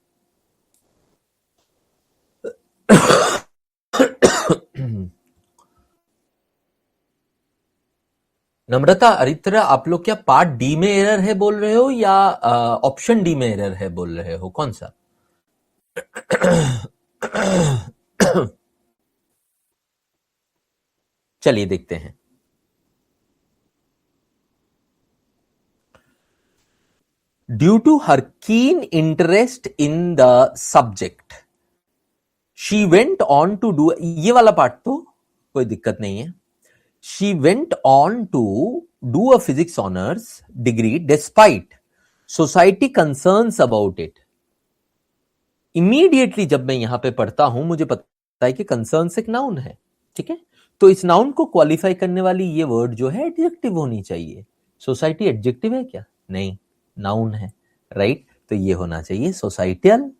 नम्रता, अरित्र, आप लोग क्या पार्ट डी में एरर है बोल रहे हो या ऑप्शन डी में एरर है बोल रहे हो, कौन सा? चलिए देखते हैं। Due to her keen interest in the subject she went on to do, ये वाला पार्ट तो कोई दिक्कत नहीं है। She went on to do a physics honours degree despite society concerns about it. Immediately जब मैं यहां पे पढ़ता हूं मुझे पता है कि कंसर्न्स एक नाउन है। ठीक है, तो इस नाउन को क्वालिफाई करने वाली ये वर्ड जो है एडजेक्टिव होनी चाहिए। सोसाइटी एडजेक्टिव है क्या? नहीं, नाउन है, राइट? तो ये होना चाहिए societal,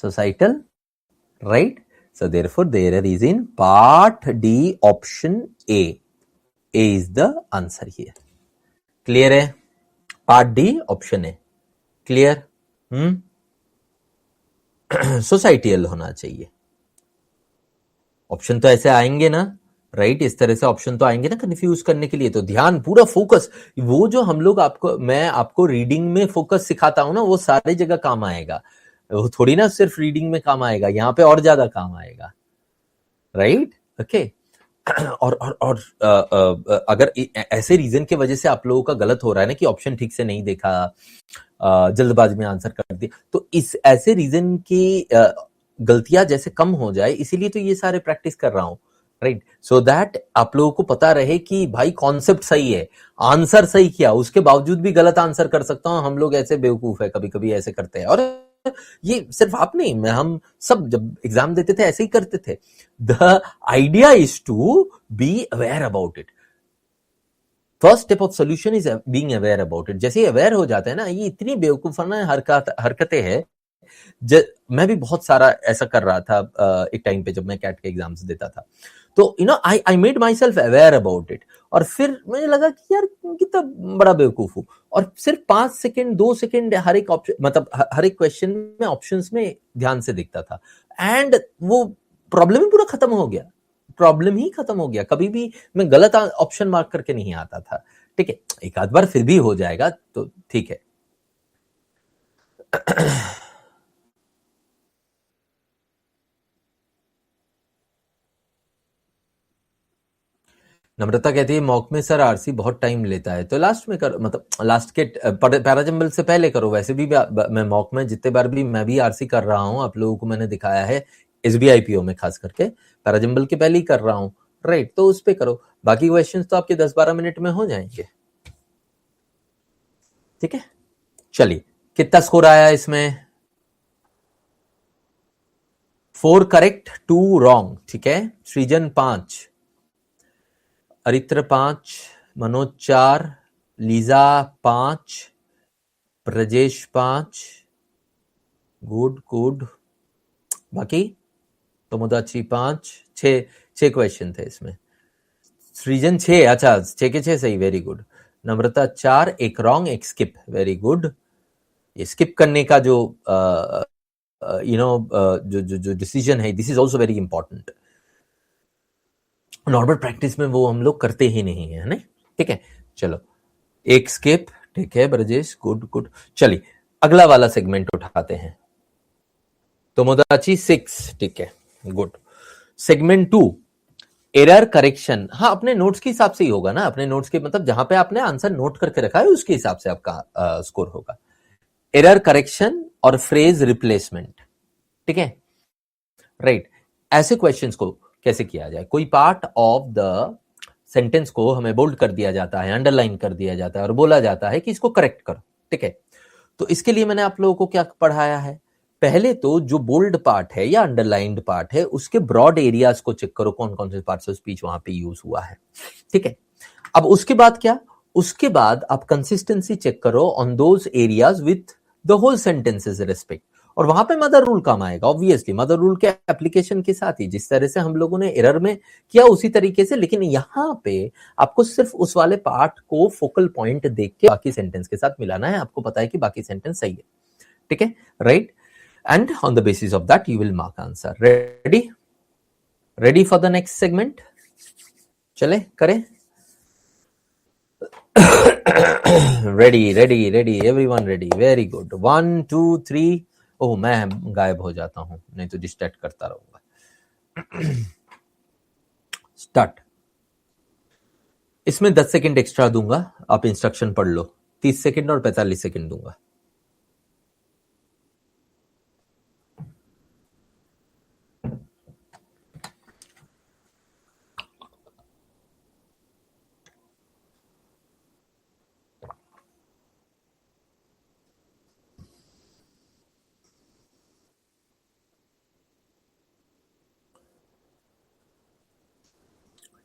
societal, right? So therefore the error is in part D option A. A is the answer here. Clear है? Part D option A. Clear? Societal होना चाहिए। ऑप्शन तो ऐसे आएंगे ना, राइट? इस तरह से ऑप्शन तो आएंगे ना कंफ्यूज करने के लिए। तो ध्यान, पूरा फोकस, वो जो हम लोग आपको, मैं आपको रीडिंग में फोकस सिखाता हूं ना, वो सारी जगह काम आएगा। वो थोड़ी ना सिर्फ रीडिंग में काम आएगा, यहां पे और ज्यादा काम आएगा, राइट? ओके। और अगर ऐसे रीजन की वजह से आप लोगों का गलत हो रहा है ना कि ऑप्शन ठीक से नहीं देखा, जल्दबाजी में आंसर कर दिया, तो इस ऐसे रीजन की गलतियां जैसे कम हो जाए, इसीलिए तो ये सारे प्रैक्टिस कर रहा हूं, राइट? सो दैट आप लोगों को पता रहे कि भाई कॉन्सेप्ट सही है, आंसर सही किया, उसके बावजूद भी गलत आंसर कर सकता हूं। हम लोग ऐसे बेवकूफ है, कभी कभी ऐसे करते हैं। और ये सिर्फ आप नहीं, मैं, हम सब जब एग्जाम देते थे ऐसे ही करते थे। The idea is to be aware about it. First step of solution is being aware about it. जैसे अवेयर हो जाता है ना, ये इतनी बेवकूफाना हरकतें हैं। मैं भी बहुत सारा ऐसा कर रहा था एक टाइम पे, जब मैं कैट के एग्जाम्स देता था। तो I made my self aware about it, और फिर मुझे लगा कि यार कितना बड़ा बेवकूफ हूं। और सिर्फ 5 सेकेंड 2 सेकेंड हर एक ऑप्शन, मतलब हर एक क्वेश्चन में ऑप्शंस में ध्यान से दिखता था, एंड वो प्रॉब्लम ही पूरा खत्म हो गया। प्रॉब्लम ही खत्म हो गया। कभी भी मैं गलत ऑप्शन मार्क करके नहीं आता था। ठीक है, एक आध बार फिर भी हो जाएगा तो ठीक है। नम्रता कहती है मॉक में सर आरसी बहुत टाइम लेता है, तो लास्ट में करो, मतलब लास्ट के पैराजंबल से पहले करो। वैसे भी मैं मॉक में जितने बार भी मैं भी आरसी कर रहा हूं, आप लोगों को मैंने दिखाया है एसबीआईपीओ में, खास करके पैराजंबल के पहले ही कर रहा हूं, राइट? तो उस पे करो, बाकी क्वेश्चंस तो आपके 10-12 मिनट में हो जाएंगे। ठीक है, चलिए कितना स्कोर आया इसमें? 4 करेक्ट 2 रॉन्ग। ठीक है, सृजन 5, Aritra 5, Manoj 4, Lisa 5, Brajesh 5, good good. बाकी तोमोदाची 5, 6 क्वेश्चन थे इसमें। सृजन 6, अच्छा 6 के 6 सही, वेरी गुड। नम्रता 4, एक रॉन्ग एक स्किप, वेरी गुड। ये स्किप करने का जो जो डिसीजन है, this is also very important. Normal practice में वो हम लोग करते ही नहीं है ना, ठीक है। चलो एक स्किप, ठीक है ब्रजेश, गुड गुड। चलिए अगला वाला सेगमेंट उठाते हैं। तोमोदाची 6, ठीक है, गुड। Segment 2, error correction. हाँ, अपने नोट्स के हिसाब से ही होगा ना, अपने नोट्स के मतलब जहां पे आपने आंसर नोट करके रखा है उसके हिसाब से आपका स्कोर होगा। एरर करेक्शन और फ्रेज रिप्लेसमेंट, ठीक है, राइट। ऐसे क्वेश्चंस को कैसे किया जाए? कोई पार्ट ऑफ द सेंटेंस को हमें बोल्ड कर दिया जाता है, अंडरलाइन कर दिया जाता है और बोला जाता है कि इसको करेक्ट करो, ठीक है। तो इसके लिए मैंने आप लोगों को क्या पढ़ाया है? पहले तो जो बोल्ड पार्ट है या अंडरलाइंड पार्ट है उसके ब्रॉड एरियाज को चेक करो, कौन कौन से पार्ट्स ऑफ स्पीच वहां पे यूज हुआ है, ठीक है। अब उसके बाद क्या? उसके बाद आप कंसिस्टेंसी चेक करो on those areas with the whole sentences respect, और वहां पे मदर रूल काम आएगा। ऑब्वियसली मदर रूल के एप्लीकेशन के साथ ही जिस तरह से हम लोगों ने एरर में किया उसी तरीके से, लेकिन यहां पे आपको सिर्फ उस वाले पार्ट को फोकल पॉइंट देख के बाकी सेंटेंस के साथ मिलाना है। आपको पता है कि बाकी सेंटेंस सही है, ठीक है, right. And on the basis of that you will mark answer. Ready for the next segment? चले करें। Ready everyone ready, very good. 1 2 3। ओह, मैं गायब हो जाता हूं, नहीं तो डिस्ट्रैक्ट करता रहूंगा। स्टार्ट। इसमें 10 सेकंड एक्स्ट्रा दूंगा, आप इंस्ट्रक्शन पढ़ लो। 30 सेकंड और 45 सेकंड दूंगा।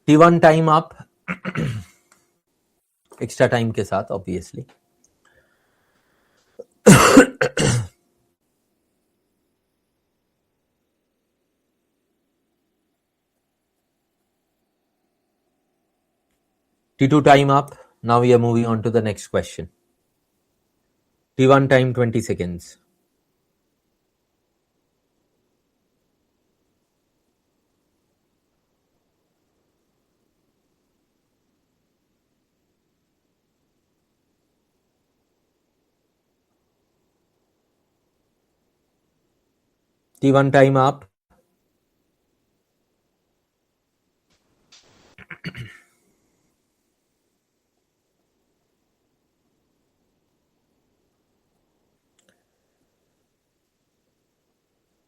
T1 टाइम आप एक्स्ट्रा टाइम के साथ obviously. T2 time up. Now we are moving on to the next question. T1 time 20 seconds. T1 time up.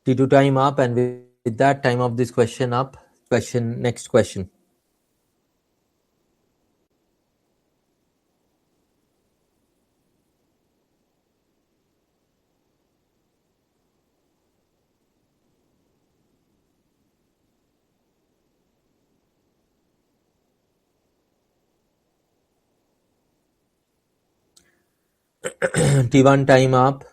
T2 time up, and with that time of this question up. Next question. T1 time up.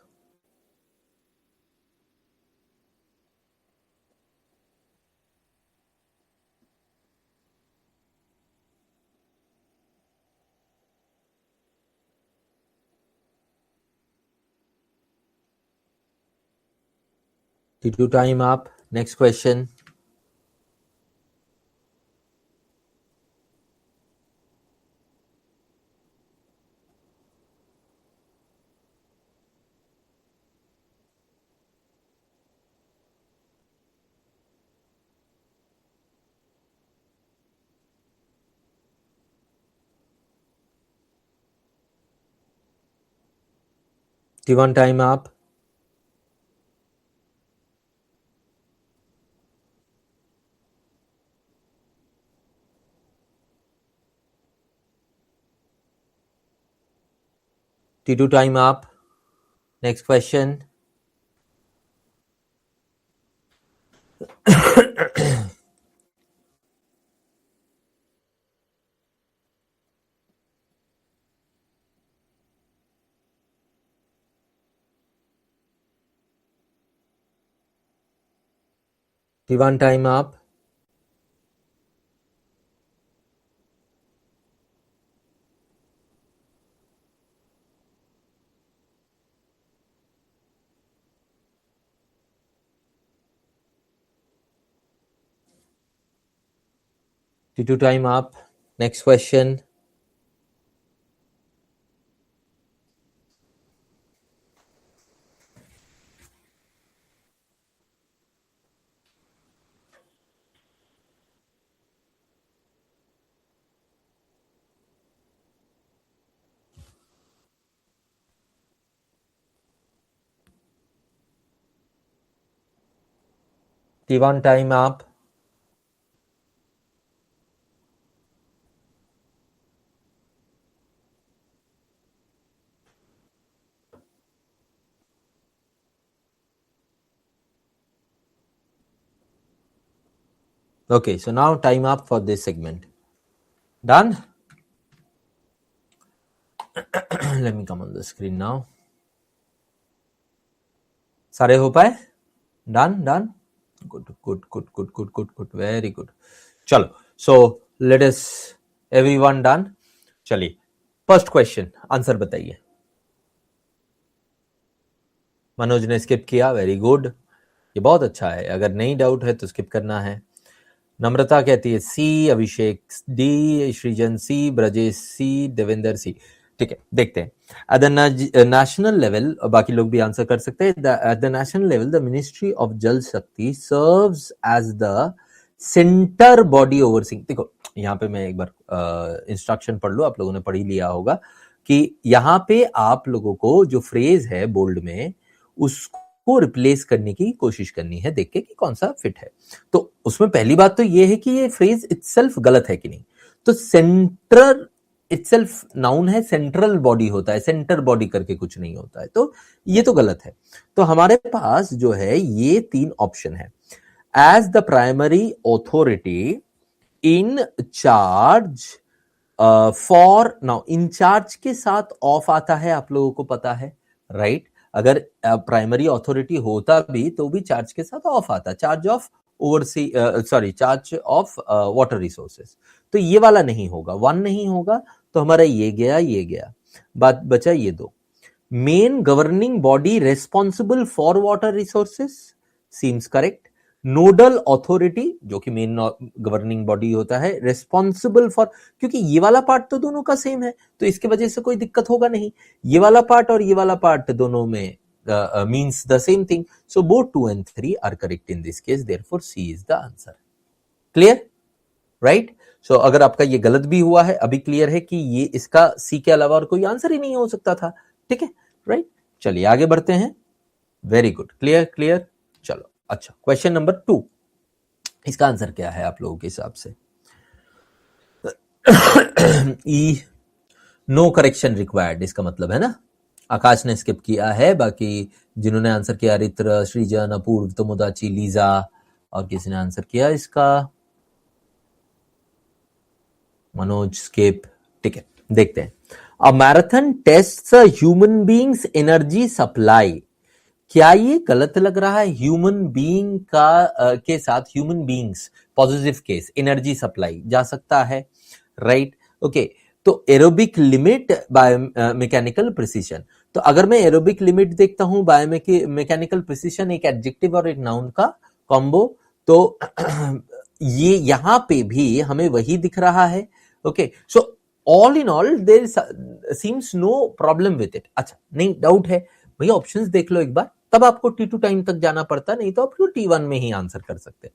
T2 time up. Next question. T1 time up. T2 time up. Next question. T1 time आप। T2 time आप। Next question. T1 time आप। Okay, so now time up for this segment. Done? Let me come on the screen now. सारे हो पाए? Done? Done? Good. Very good. चलो, so let us, everyone done? चलिए, first question answer बताइए। मनोज ने skip किया, very good, ये बहुत अच्छा है। अगर नहीं डाउट है तो स्किप करना है। नम्रता कहती है सी, अभिषेक डी, सृजन सी, ब्रजेश सी, देवेंद्र सी। ठीक है, देखते हैं। एट द नेशनल लेवल, बाकी लोग भी आंसर कर सकते हैं। At the national level the ministry of Jal Shakti serves as the centre body overseeing. देखो यहाँ पे मैं एक बार इंस्ट्रक्शन पढ़ लो, आप लोगों ने पढ़ ही लिया होगा कि यहाँ पे आप लोगों को जो फ्रेज है बोल्ड में उसको रिप्लेस करने की कोशिश करनी है, देख के कि कौन सा फिट है। तो उसमें पहली बात तो ये है कि ये फ्रेज इटसेल्फ गलत है कि नहीं। तो सेंटर इटसेल्फ नाउन है, सेंट्रल बॉडी होता है, सेंटर बॉडी करके कुछ नहीं होता है, तो ये तो गलत है। तो हमारे पास जो है ये तीन ऑप्शन है। As the primary authority in charge for, now in charge के साथ ऑफ आता है, आप लोगों को पता है, राइट? अगर प्राइमरी अथॉरिटी होता भी तो भी चार्ज के साथ ऑफ आता, charge of oversee, sorry, charge of water resources. तो ये वाला नहीं होगा, वन नहीं होगा, तो हमारा ये गया, बात बचा ये दो। Main governing body responsible for water resources seems correct. Nodal authority जो कि मेन गवर्निंग बॉडी होता है, रेस्पॉन्सिबल फॉर, क्योंकि ये वाला पार्ट तो दोनों का सेम है, तो इसके वजह से कोई दिक्कत होगा नहीं। ये वाला पार्ट और ये वाला पार्ट दोनों में means the same thing, so both 2 and 3 are correct in this case, therefore C is the answer. Clear, right? So अगर आपका ये गलत भी हुआ है, अभी क्लियर है कि ये इसका सी के अलावा और कोई आंसर ही नहीं हो सकता था। ठीक है, राइट? चलिए आगे बढ़ते हैं। Very good, clear. चलो, अच्छा, क्वेश्चन नंबर 2, इसका आंसर क्या है आप लोगों के हिसाब से? ई, नो करेक्शन रिक्वायर्ड, इसका मतलब है ना। आकाश ने स्किप किया है, बाकी जिन्होंने आंसर किया, रित्र, सृजन, अपूर्व, तोमोदाची, लीजा, और किसी ने आंसर किया इसका, मनोज स्किप। ठीक है, देखते हैं। A marathon test human beings energy supply. क्या ये गलत लग रहा है? ह्यूमन बीइंग का के साथ human beings positive case, energy supply जा सकता है, राइट? ओके, तो aerobic limit by mechanical precision. तो अगर मैं एरोबिक लिमिट देखता हूं, बायोमैकेनिकल प्रिसीजन एक एडजेक्टिव और एक नाउन का कॉम्बो, तो ये यहां पे भी हमें वही दिख रहा है। Okay, so all in all there seems no problem with it. अच्छा, नहीं डाउट है भैया, ऑप्शंस देख लो एक बार, तब आपको T2 टाइम तक जाना पड़ता, नहीं तो आप T1 में ही आंसर कर सकते।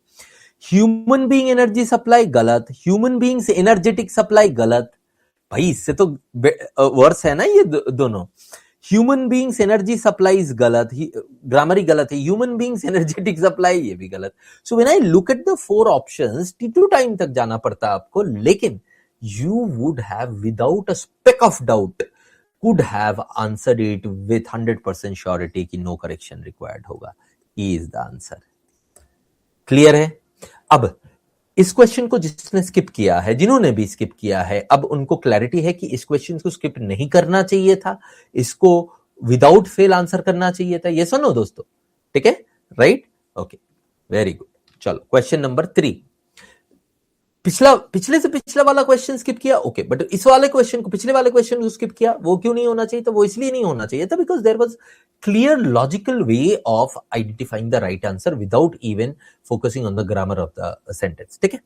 ह्यूमन बीइंग एनर्जी सप्लाई गलत, ह्यूमन बीइंग्स एनर्जेटिक सप्लाई गलत। भाई इससे तो वर्स है ना ये दोनों। ह्यूमन बीइंग्स एनर्जी सप्लाई गलत, ग्रामर ही गलत है। ह्यूमन बीइंग्स एनर्जेटिक सप्लाई, ये भी गलत। So when I look at the 4 options, T2 time तक जाना पड़ता आपको, लेकिन you would have without a speck of doubt could have answered it with 100% surety कि no correction required होगा। E is the answer। Clear है? अब इस क्वेश्चन को जिसने स्किप किया है, जिन्होंने भी स्किप किया है, अब उनको क्लैरिटी है कि इस क्वेश्चन को स्किप नहीं करना चाहिए था, इसको विदाउट फेल आंसर करना चाहिए था। ये सुनो दोस्तों, ठीक है, राइट? Okay, very good. चलो क्वेश्चन नंबर 3, पिछले से पिछला वाला क्वेश्चन स्किप किया, ओके, बट इस वाले क्वेश्चन को, पिछले वाले क्वेश्चन को स्किप किया, वो क्यों नहीं होना चाहिए? तो वो इसलिए नहीं होना चाहिए था because there was clear logical way of identifying the right answer without even focusing on the grammar of the sentence. ठीक है,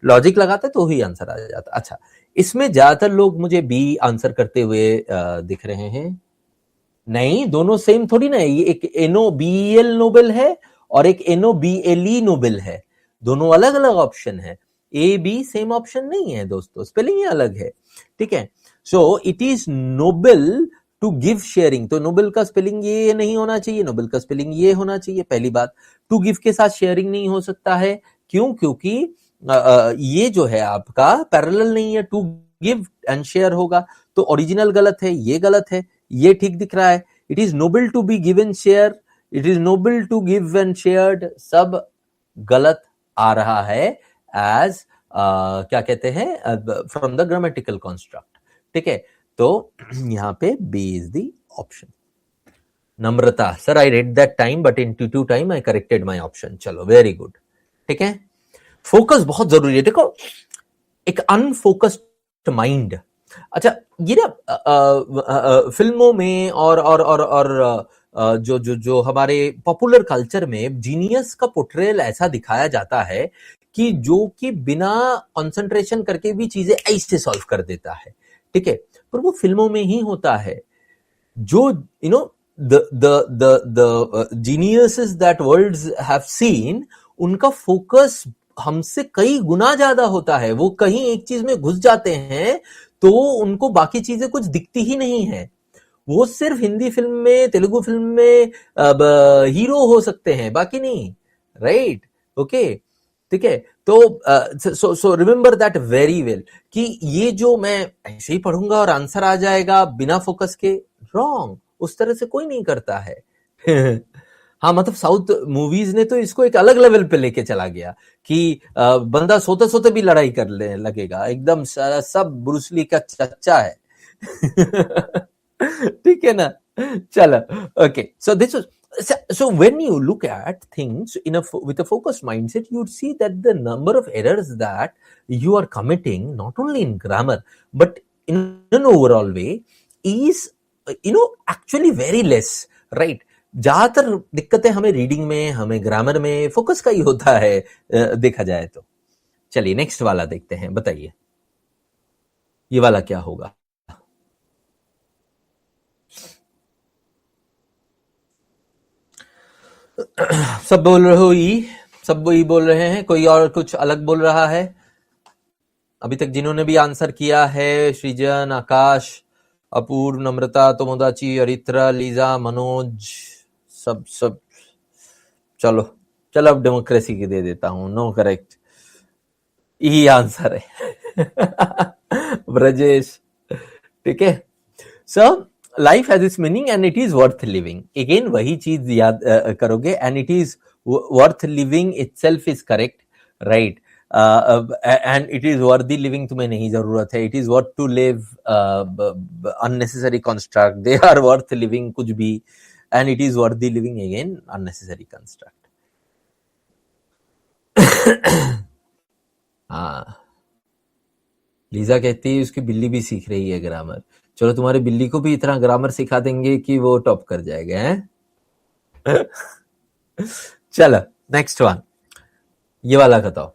लॉजिक लगाते तो ही आंसर आ जाता। अच्छा, इसमें ज्यादातर लोग मुझे बी आंसर करते हुए दिख रहे हैं। नहीं, दोनों सेम थोड़ी ना है, ये एक NOBEL नोबेल है और एक NOBLE नोबेल है, दोनों अलग अलग ऑप्शन है। ए बी सेम ऑप्शन नहीं है दोस्तों, स्पेलिंग ही अलग है। ठीक है, so it is noble to give sharing, तो नोबेल का स्पेलिंग ये नहीं होना चाहिए, नोबेल का स्पेलिंग ये होना चाहिए। पहली बात, टू गिव के साथ शेयरिंग नहीं हो सकता है, क्यों? क्योंकि ये जो है आपका पैरेलल नहीं है, टू गिव एंड शेयर होगा, तो ओरिजिनल गलत है, ये गलत है, ये ठीक दिख रहा है। It is noble to be given share, it is noble to give and shared, सब गलत आ रहा है एज क्या कहते हैं, फ्रॉम द ग्रामेटिकल कंस्ट्रक्ट। ठीक है, तो यहां पे B is the option. Namrata, sir I read that time but in two time I corrected my option. चलो, वेरी गुड। ठीक है, फोकस बहुत जरूरी है। देखो, एक अनफोकस्ड माइंड, अच्छा ये ना फिल्मों में और जो हमारे पॉपुलर कल्चर में जीनियस का पोर्ट्रेयल ऐसा दिखाया जाता है कि जो कि बिना कंसंट्रेशन करके भी चीजें ऐसे सॉल्व कर देता है। ठीक है, पर वो फिल्मों में ही होता है। जो you know the geniuses that worlds have seen, उनका फोकस हमसे कई गुना ज्यादा होता है। वो कहीं एक चीज में घुस जाते हैं तो उनको बाकी चीजें कुछ दिखती ही नहीं है। वो सिर्फ हिंदी फिल्म में, तेलुगु फिल्म में हीरो हो सकते हैं, बाकी नहीं। राइट, ओके, ठीक है। तो so remember that very well कि ये जो मैं ऐसे ही पढ़ूंगा और आंसर आ जाएगा बिना फोकस के, रॉन्ग, उस तरह से कोई नहीं करता है। हाँ, मतलब साउथ मूवीज ने तो इसको एक अलग लेवल पे लेके चला गया कि बंदा सोते सोते भी लड़ाई कर ले लगेगा, एकदम सब ब्रूसली का चच्चा है। ठीक है ना, चलो, okay. So this so when you look at things with a focused mindset, you'd see that the number of errors that you are committing, not only in grammar but in an overall way, is actually very less, right? ज्यादातर दिक्कतें हमें reading में, हमें grammar में focus का ही होता है, देखा जाए तो। चलिए नेक्स्ट वाला देखते हैं, बताइए ये वाला क्या होगा। सब बोल रहे हो ई, सब वही बोल रहे हैं, कोई और कुछ अलग बोल रहा है? अभी तक जिन्होंने भी आंसर किया है, सृजन, आकाश, अपूर्व, नम्रता, तोमोदाची, अरित्रा, लीजा, मनोज, सब चलो अब डेमोक्रेसी की दे देता हूं, नो करेक्ट, यही आंसर है। ब्रजेश, ठीक है। So life has its meaning and it is worth living. Again वही चीज याद करोगे, and it is worth living itself is correct, right, and it is worthy living तुम्हें नहीं जरूरत है, it is worth to live unnecessary construct, they are worth living कुछ भी, and it is worthy living, again unnecessary construct. हाँ, Lisa कहती है उसकी बिल्ली भी सीख रही है ग्रामर। चलो तुम्हारी बिल्ली को भी इतना ग्रामर सिखा देंगे कि वो टॉप कर जाएगा, हैं? चलो नेक्स्ट वन, ये वाला बताओ।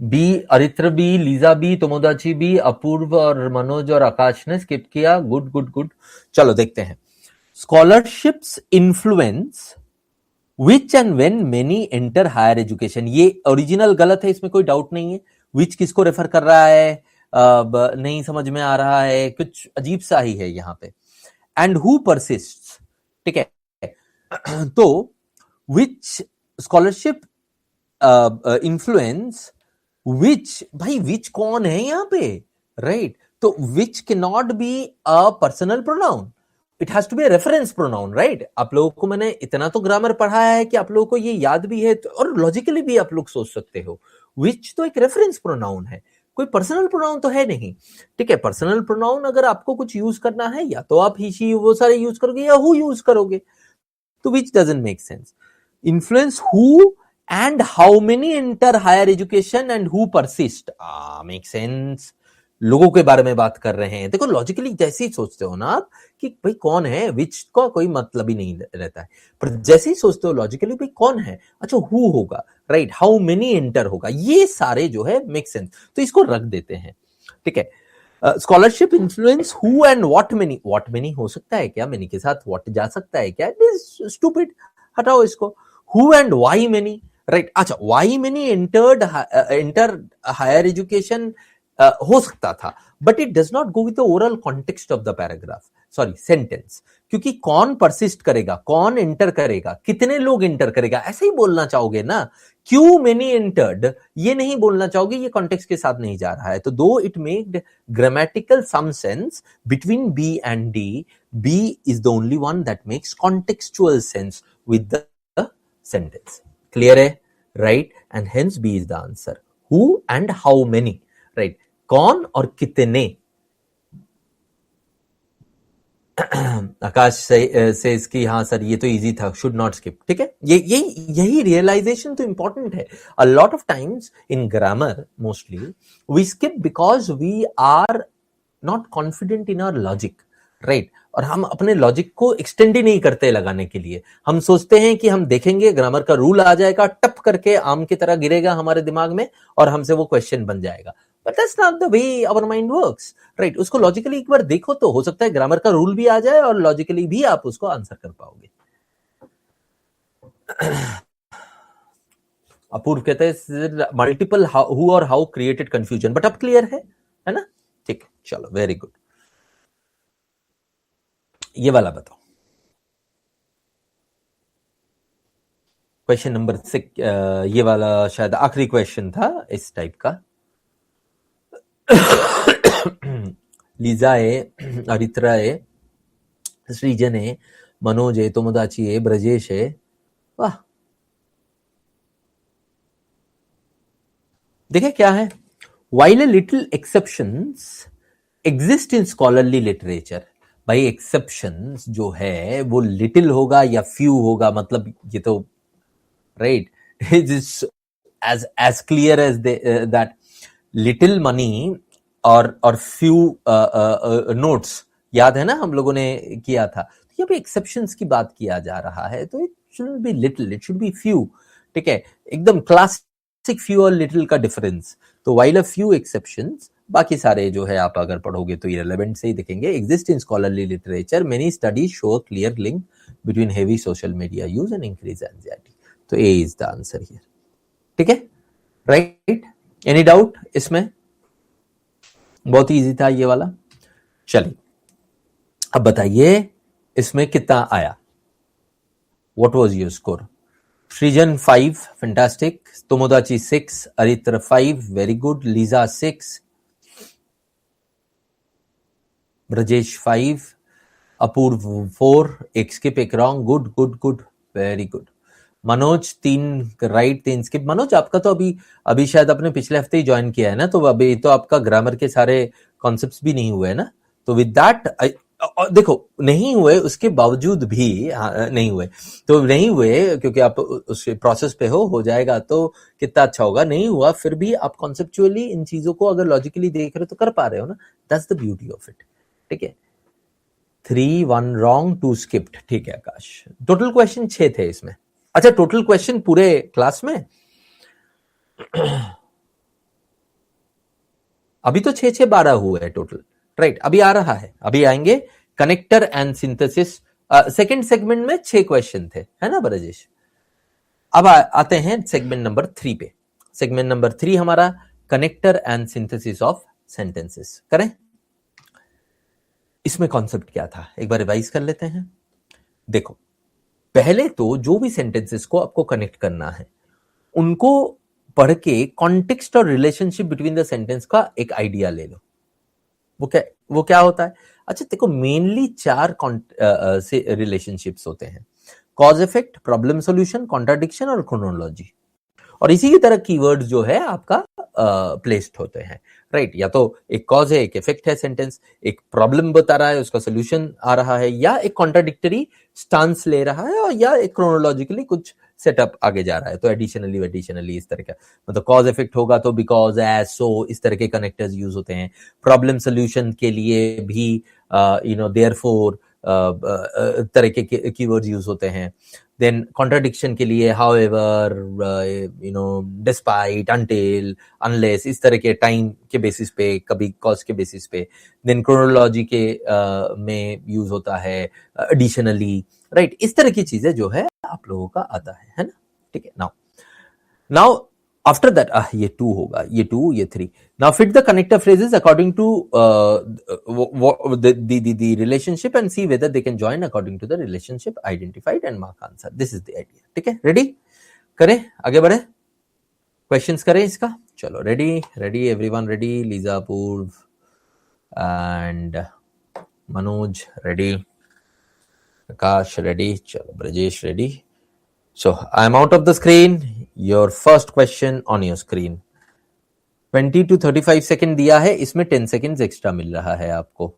B, Aritra B, Lisa B, Tomodachi B, Apurva और मनोज और आकाश ने स्किप किया। Good good good. चलो देखते हैं। Scholarships influence which and when many enter higher education, ये ओरिजिनल गलत है, इसमें कोई डाउट नहीं है। विच किसको रेफर कर रहा है नहीं समझ में आ रहा है, कुछ अजीब सा ही है यहां पे। एंड हु परसिस्ट, ठीक है। तो विच स्कॉलरशिप इन्फ्लुएंस विच, भाई विच कौन है यहां पे, राइट? तो which can not be a personal pronoun, it has to be a reference pronoun, right? आप लोगों को मैंने इतना तो ग्रामर पढ़ाया है कि आप लोगों को ये याद भी है, तो और लॉजिकली भी आप लोग सोच सकते हो। विच तो एक रेफरेंस प्रोनाउन है, कोई पर्सनल प्रोनाउन तो है नहीं, ठीक है। पर्सनल प्रोनाउन अगर आपको कुछ यूज करना है या तो आप ही शी वो सारे यूज करोगे या हु यूज करोगे, तो which doesn't make sense. Influence who and how many enter higher education and who persist, make sense. लोगों के बारे में बात कर रहे हैं। देखो लॉजिकली जैसे ही सोचते हो ना आप कि भाई कौन है, विच का कोई मतलब ही नहीं रहता है, पर जैसे ही सोचते हो लॉजिकली भाई कौन है, अच्छा हु होगा, राइट, हाउ मेनी एंटर होगा, ये सारे जो है मेक सेंस, तो इसको रख देते हैं, ठीक है। Scholarship influence who and what many हो सकता है क्या, मेनी के साथ व्हाट जा सकता है क्या, स्टूपिड, हटाओ इसको। Who and why many, right, अच्छा why many enter higher education हो सकता था, but it does not go with the overall context of the paragraph, sorry sentence, क्योंकि कौन परसिस्ट करेगा, कौन एंटर करेगा, कितने लोग एंटर करेगा, ऐसे ही बोलना चाहोगे ना। क्यों मेनी एंटर्ड ये नहीं बोलना चाहोगे, ये कॉन्टेक्स्ट के साथ नहीं जा रहा है। तो though it maked grammatical some sense between B and D, B is the only one that makes contextual sense with the sentence. Clear है, right, and hence B is the answer. Who and how many, right, कौन और कितने। आकाश से इसकी, हाँ sir ये तो easy था, शुड नॉट स्किप, ठीक है। यही रियलाइजेशन तो इंपॉर्टेंट है। A lot of times in grammar mostly we skip because we are not confident in our logic, right, और हम अपने लॉजिक को एक्सटेंड ही नहीं करते लगाने के लिए। हम सोचते हैं कि हम देखेंगे ग्रामर का रूल आ जाएगा, टप करके आम की तरह गिरेगा हमारे दिमाग में और हमसे वो क्वेश्चन बन जाएगा। But that's not the way our mind works, right? उसको लॉजिकली एक बार देखो तो हो सकता है ग्रामर का रूल भी आ जाए और लॉजिकली भी आप उसको आंसर कर पाओगे। अपूर्व कहते हैं मल्टीपल हु और हाउ क्रिएटेड कंफ्यूजन, बट अब क्लियर है ना, ठीक, चलो वेरी गुड। ये वाला बताओ, क्वेश्चन नंबर 6, ये वाला शायद आखिरी क्वेश्चन था इस टाइप का। लीजा है, अरित्रा है, सृजन है, मनोज है, तोमोदाची है, ब्रजेश है, वाह। देखिए क्या है, while a little exceptions exist in scholarly literature, भाई एक्सेप्शंस जो है वो लिटिल होगा या फ्यू होगा, मतलब ये तो right, it is as clear as that little money और फ्यू नोट्स, याद है ना हम लोगों ने किया था। तो यहाँ पे एक्सेप्शंस की बात किया जा रहा है, तो it should be little, it should be few, ठीक है, एकदम क्लासिक फ्यू और लिटिल का डिफरेंस। तो व्हाइल अ फ्यू एक्सेप्शंस, बाकी सारे जो है आप अगर पढ़ोगे तो इररिलेवेंट से ही दिखेंगे। Exist in scholarly literature, many studies show a clear link between heavy social media use and increase anxiety. तो ए इज द आंसर हियर, ठीक है, राइट। एनी डाउट इसमें? बहुत इजी था ये वाला। चलिए अब बताइए इसमें कितना आया, what was your score? Srijan 5, fantastic, Tomodachi 6, Aritra 5, very good, Lisa 6, Brajesh 5, Apurva 4, एक स्किप एक wrong, good good good, very good. Manoj 3 right 3 skip. Manoj आपका तो अभी शायद आपने पिछले हफ्ते ही ज्वाइन किया है ना, तो अभी तो आपका ग्रामर के सारे कॉन्सेप्ट्स भी नहीं हुए ना, तो विद दैट देखो नहीं हुए, उसके बावजूद भी नहीं हुए तो नहीं हुए क्योंकि आप उस प्रोसेस पे हो जाएगा तो कितना अच्छा होगा। नहीं हुआ फिर भी आप कॉन्सेप्चुअली इन चीजों को अगर लॉजिकली देख रहे हो तो कर पा रहे हो ना, that's the beauty of it, ठीक है। 3 1 रॉन्ग 2 स्किप्ड, ठीक है आकाश। टोटल क्वेश्चन 6 थे इसमें। अच्छा टोटल क्वेश्चन पूरे क्लास में अभी तो 6 6 12 हुए हैं टोटल, राइट। अभी आ रहा है, अभी आएंगे connector and synthesis. Second segment में 6 क्वेश्चन थे, है ना ब्रजेश। अब आते हैं सेगमेंट नंबर 3 पे। सेगमेंट नंबर 3 हमारा connector and synthesis of sentences. करें, इसमें कॉन्सेप्ट क्या था एक बार रिवाइज कर लेते हैं। देखो पहले तो जो भी सेंटेंसेस को आपको कनेक्ट करना है उनको पढ़ के कॉन्टेक्स्ट और रिलेशनशिप बिटवीन द सेंटेंस का एक आइडिया ले लो। वो क्या होता है? अच्छा देखो मेनली 4 से रिलेशनशिप्स होते हैं, cause effect, problem solution, contradiction और क्रोनोलॉजी। और इसी की तरह कीवर्ड्स जो है आपका प्लेस्ड होते हैं, राइट? या तो एक कॉज है, एक इफेक्ट है सेंटेंस, एक प्रॉब्लम बता रहा है, उसका सोल्यूशन आ रहा है, या एक कॉन्ट्राडिक्टरी स्टांस ले रहा है, और या एक क्रोनोलॉजिकली कुछ सेटअप आगे जा रहा है। तो एडिशनली इस तरह का, मतलब कॉज इफेक्ट होगा तो बिकॉज, एज, सो, इस तरह के कनेक्टर्स यूज होते हैं। प्रॉब्लम सोल्यूशन के लिए भी देयरफॉर तरह के कीवर्ड्स यूज होते हैं। देन कॉन्ट्राडिक्शन के लिए हाउएवर, डिस्पाइट, अनटिल, अनलेस, इस तरह के टाइम के बेसिस पे, कभी कॉज के बेसिस पे। देन क्रोनोलॉजी के में यूज होता है एडिशनली, राइट? इस तरह की चीजें जो है आप लोगों का आता है ना? ठीक है। नाउ आफ्टर दैट ये 2 होगा, ये 2, ये 3. Now fit the connector phrases according to the relationship and see whether they can join according to the relationship identified and mark answer. This is the idea. ठीक है? रेडी? करें? आगे बढ़े? Questions करें इसका? चलो, ready everyone, ready? Lisa, Purva and Manoj ready, Prakash ready, चलो Brajesh ready. So I am out of the screen. Your first question on your screen. 20 to 35 second दिया है, इसमें 10 सेकेंड्स एक्स्ट्रा मिल रहा है आपको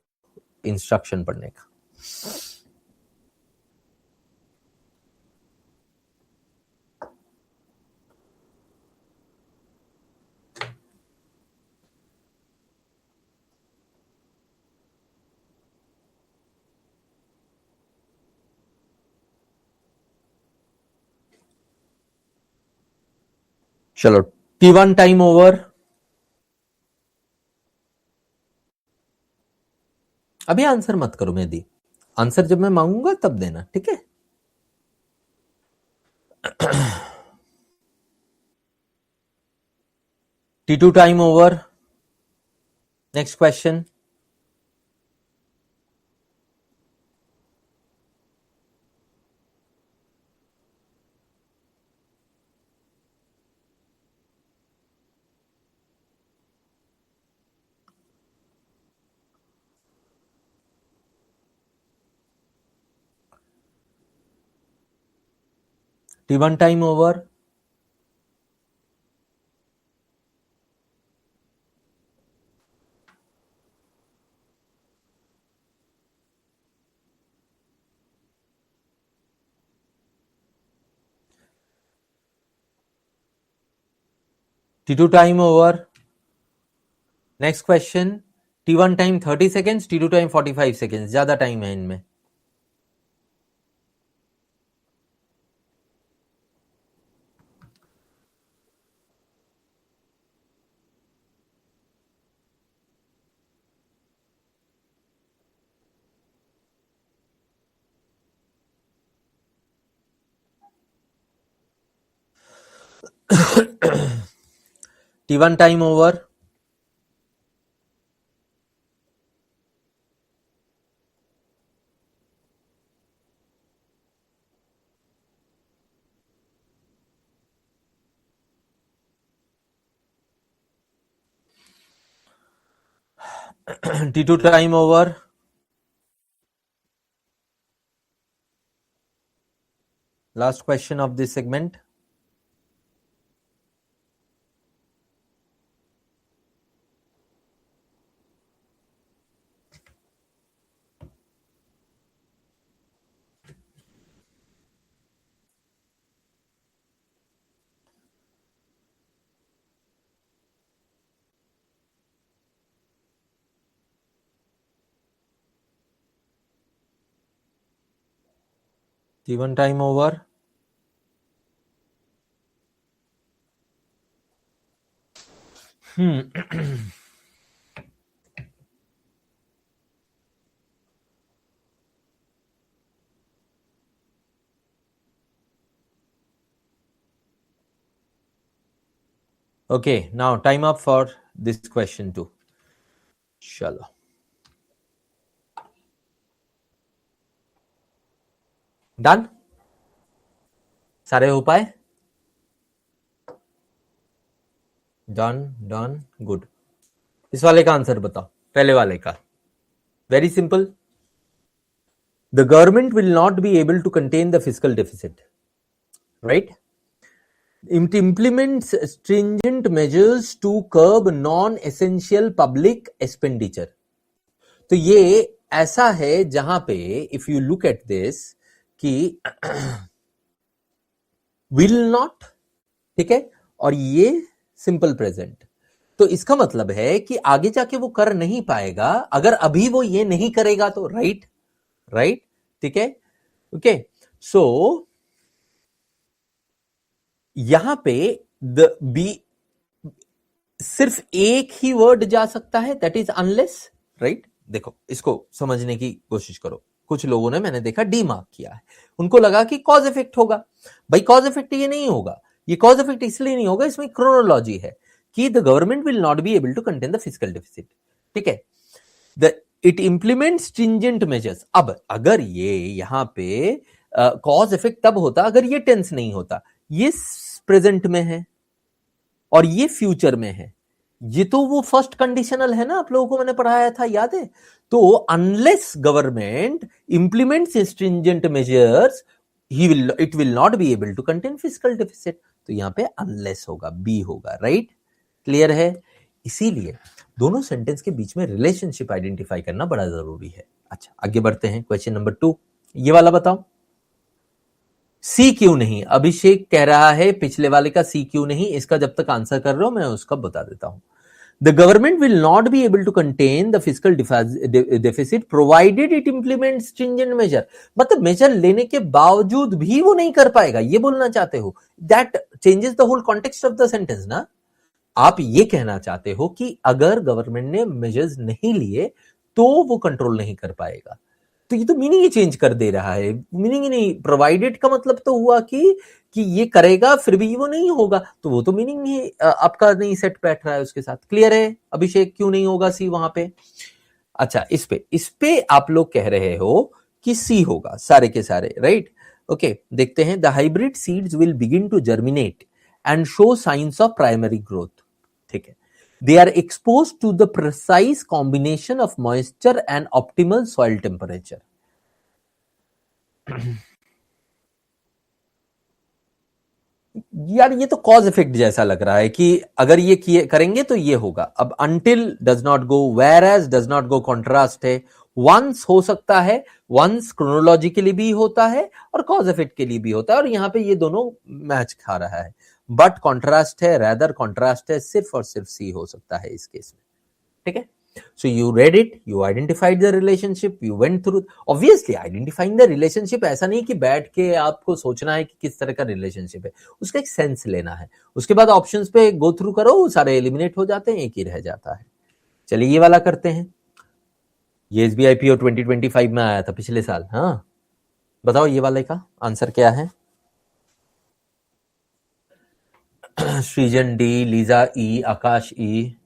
इंस्ट्रक्शन पढ़ने का. चलो, T1 टाइम ओवर. अभी आंसर मत करो मेहदी, आंसर जब मैं मांगूंगा तब देना, ठीक है? T2 time over. Next question. T1 time over. T2 time over. Next question. T1 time 30 seconds, T2 time 45 seconds. ज्यादा टाइम है इनमें. T1 time over. T2 time over. Last question of this segment. T1 time over. Okay, now time up for this question too. चलो, done? सारे हो पाए? Done, good. इस वाले का आंसर बताओ, पहले वाले का. Very simple. The government will not be able to contain the fiscal deficit, right? It implements stringent measures to curb non-essential public expenditure. तो ये ऐसा है जहां पे if you look at this कि विल नॉट, ठीक है, और ये सिंपल प्रेजेंट, तो इसका मतलब है कि आगे जाके वो कर नहीं पाएगा अगर अभी वो ये नहीं करेगा तो, राइट राइट, ठीक है, ओके। सो यहां पे द बी सिर्फ एक ही वर्ड जा सकता है, दैट इज अनलेस, राइट। देखो इसको समझने की कोशिश करो, कुछ लोगों ने मैंने देखा डी मार्क किया है, उनको लगा कि कॉज इफेक्ट होगा। भाई कॉज इफेक्ट ये नहीं होगा, ये कॉज इफेक्ट इसलिए नहीं होगा, इसमें क्रोनोलॉजी है कि the government will not be able to contain the physical deficit, ठीक है। The it implement stringent measures. अब अगर ये यहां पे कॉज इफेक्ट तब होता अगर ये टेंस नहीं होता, ये प्रेजेंट में है और ये फ्यूचर में है, ये तो वो फर्स्ट कंडीशनल है ना, आप लोगों को मैंने पढ़ाया था, याद है। तो unless government implements stringent measures it will not be able to contain physical deficit, तो यहां पे अनलेस होगा, बी होगा, राइट, क्लियर है। इसीलिए दोनों सेंटेंस के बीच में रिलेशनशिप आइडेंटिफाई करना बड़ा जरूरी है। अच्छा आगे बढ़ते हैं, क्वेश्चन नंबर 2, ये वाला बताओ, सी क्यों नहीं। अभिषेक कह रहा है पिछले वाले का सी क्यों नहीं, इसका जब तक आंसर कर रहे हो मैं उसका बता देता हूं। The government will not be able to contain the physical deficit provided it implement stringent measure, मतलब मेजर लेने के बावजूद भी वो नहीं कर पाएगा, ये बोलना चाहते हो। That changes the whole context of the sentence ना। आप ये कहना चाहते हो कि अगर गवर्नमेंट ने मेजर्स नहीं लिए तो वो कंट्रोल नहीं कर पाएगा, तो ये तो मीनिंग ही चेंज कर दे रहा है, मीनिंग ही नहीं। प्रोवाइडेड का मतलब तो हुआ कि ये करेगा फिर भी वो नहीं होगा, तो वो तो मीनिंग ही आपका नहीं सेट बैठ रहा है उसके साथ। क्लियर है अभिषेक, क्यों नहीं होगा सी वहां पे। अच्छा इस पे आप लोग कह रहे हो कि सी होगा सारे के सारे, राइट, ओके। देखते हैं, the hybrid seeds will begin to germinate and show signs of primary growth, ठीक है। They are exposed to the precise combination of moisture and optimal soil temperature. यार ये तो कॉज इफेक्ट जैसा लग रहा है कि अगर ये किए करेंगे तो ये होगा। अब until does not go, whereas does not go contrast है, once हो सकता है, once क्रोनोलॉजिकली भी होता है और कॉज इफेक्ट के लिए भी होता है, और यहां पे ये दोनों मैच खा रहा है। बट कॉन्ट्रास्ट है, रैदर कॉन्ट्रास्ट है, सिर्फ और सिर्फ सी हो सकता है इस केस में, ठीक है। So you read it, you identified the relationship, you went through, obviously identifying the relationship ऐसा नहीं कि बैठ के आपको सोचना है कि किस तरह का रिलेशनशिप है, उसका एक सेंस लेना है, उसके बाद ऑप्शंस पे गो थ्रू करो, सारे एलिमिनेट हो जाते हैं, एक ही रह जाता है। चलिए ये वाला करते हैं, ये SBI PO 2025 में आया था पिछले साल। हाँ बताओ ये वाले का आंसर क्या है। सृजन डी, लीजा ई, आकाश ई,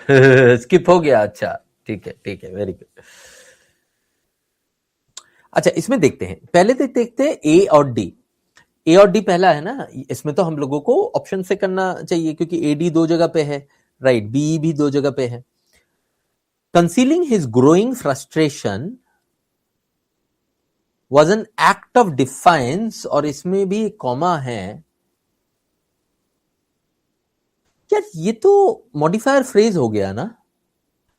स्किप हो गया, अच्छा ठीक है, वेरी गुड। अच्छा इसमें देखते हैं, पहले देखते हैं ए और डी। ए और डी पहला है ना, इसमें तो हम लोगों को ऑप्शन से करना चाहिए क्योंकि ए डी दो जगह पे है, राइट, बी भी दो जगह पे है। Concealing his growing frustration was an act of defines, और इसमें भी कॉमा है। यार ये तो मॉडिफायर फ्रेज हो गया ना।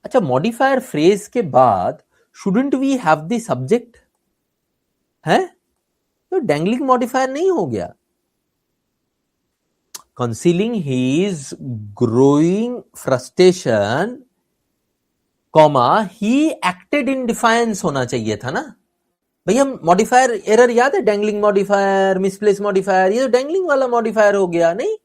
अच्छा मॉडिफायर फ्रेज के बाद shouldn't we have the subject है, तो डैंगलिंग मॉडिफायर नहीं हो गया। Concealing his growing frustration comma he acted in defiance होना चाहिए था ना भैया। मॉडिफायर एरर याद है, डैंगलिंग मॉडिफायर, मिसप्लेस मॉडिफायर, ये तो डैंगलिंग वाला मॉडिफायर हो गया नहीं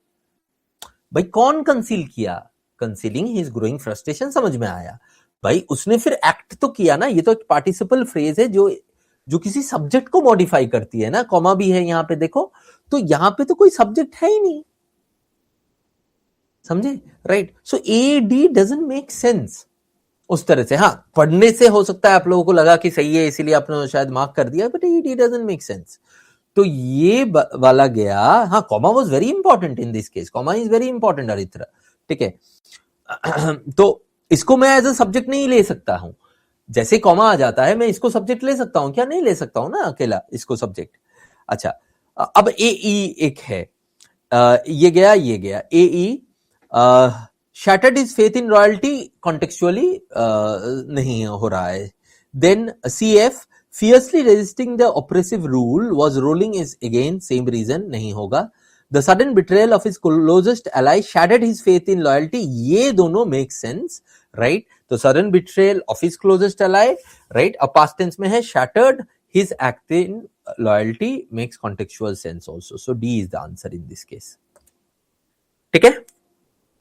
भाई। कौन कंसील किया, कंसीलिंग हिज ग्रोइंग फ्रस्ट्रेशन समझ में आया भाई, उसने फिर एक्ट तो किया ना। ये तो एक पार्टिसिपल फ्रेज है जो किसी सब्जेक्ट को मॉडिफाई करती है ना, कॉमा भी है यहां पे देखो, तो यहां पे तो कोई सब्जेक्ट है ही नहीं, समझे, right. So A D doesn't make sense उस तरह से। हाँ पढ़ने से हो सकता है आप लोगों को लगा कि सही है इसीलिए आपने शायद मार्क कर दिया, but A D doesn't make sense. तो ये वाला गया। हाँ comma was very important in this case, comma is very important Aritra, ठीक है। तो इसको मैं एज अ सब्जेक्ट नहीं ले सकता हूं। जैसे कॉमा आ जाता है मैं इसको सब्जेक्ट ले सकता हूं क्या? नहीं ले सकता हूं ना अकेला इसको सब्जेक्ट। अच्छा, अब ए ई एक है, ये गया A E. Shattered his faith in royalty contextually नहीं हो रहा है। Then C F fiercely resisting the oppressive rule was ruling is again same reason नहीं होगा। The sudden betrayal of his closest ally shattered his faith in loyalty, ये दोनों make sense, right? तो sudden betrayal of his closest ally, right? अब past tense में है, shattered his act in loyalty makes contextual sense also. So D is the answer in this case. ठीक है,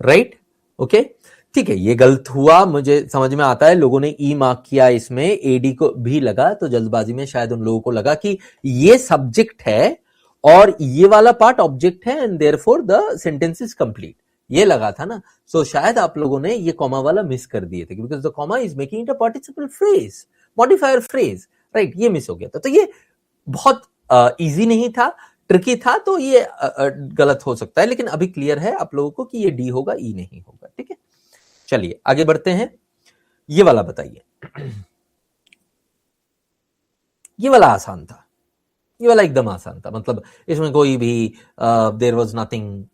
right? Okay, ठीक है, ये गलत हुआ, मुझे समझ में आता है। लोगों ने ई मार्क किया इसमें, एडी को भी लगा, तो जल्दबाजी में शायद उन लोगों को लगा कि ये सब्जेक्ट है और ये वाला पार्ट ऑब्जेक्ट है and therefore the sentence is complete, ये लगा था ना। सो शायद आप लोगों ने ये कॉमा वाला मिस कर दिए थे, because the comma is making it a participle phrase, modifier phrase, right? ये मिस हो गया था। तो ये बहुत इजी नहीं था, ट्रिकी था, तो ये गलत हो सकता है, लेकिन अभी क्लियर है आप लोगों को कि ये डी होगा, ई नहीं होगा। ठीक है, चलिए आगे बढ़ते हैं। ये वाला बताइए, ये वाला आसान था, ये वाला एकदम आसान था, मतलब इसमें कोई भी there was nothing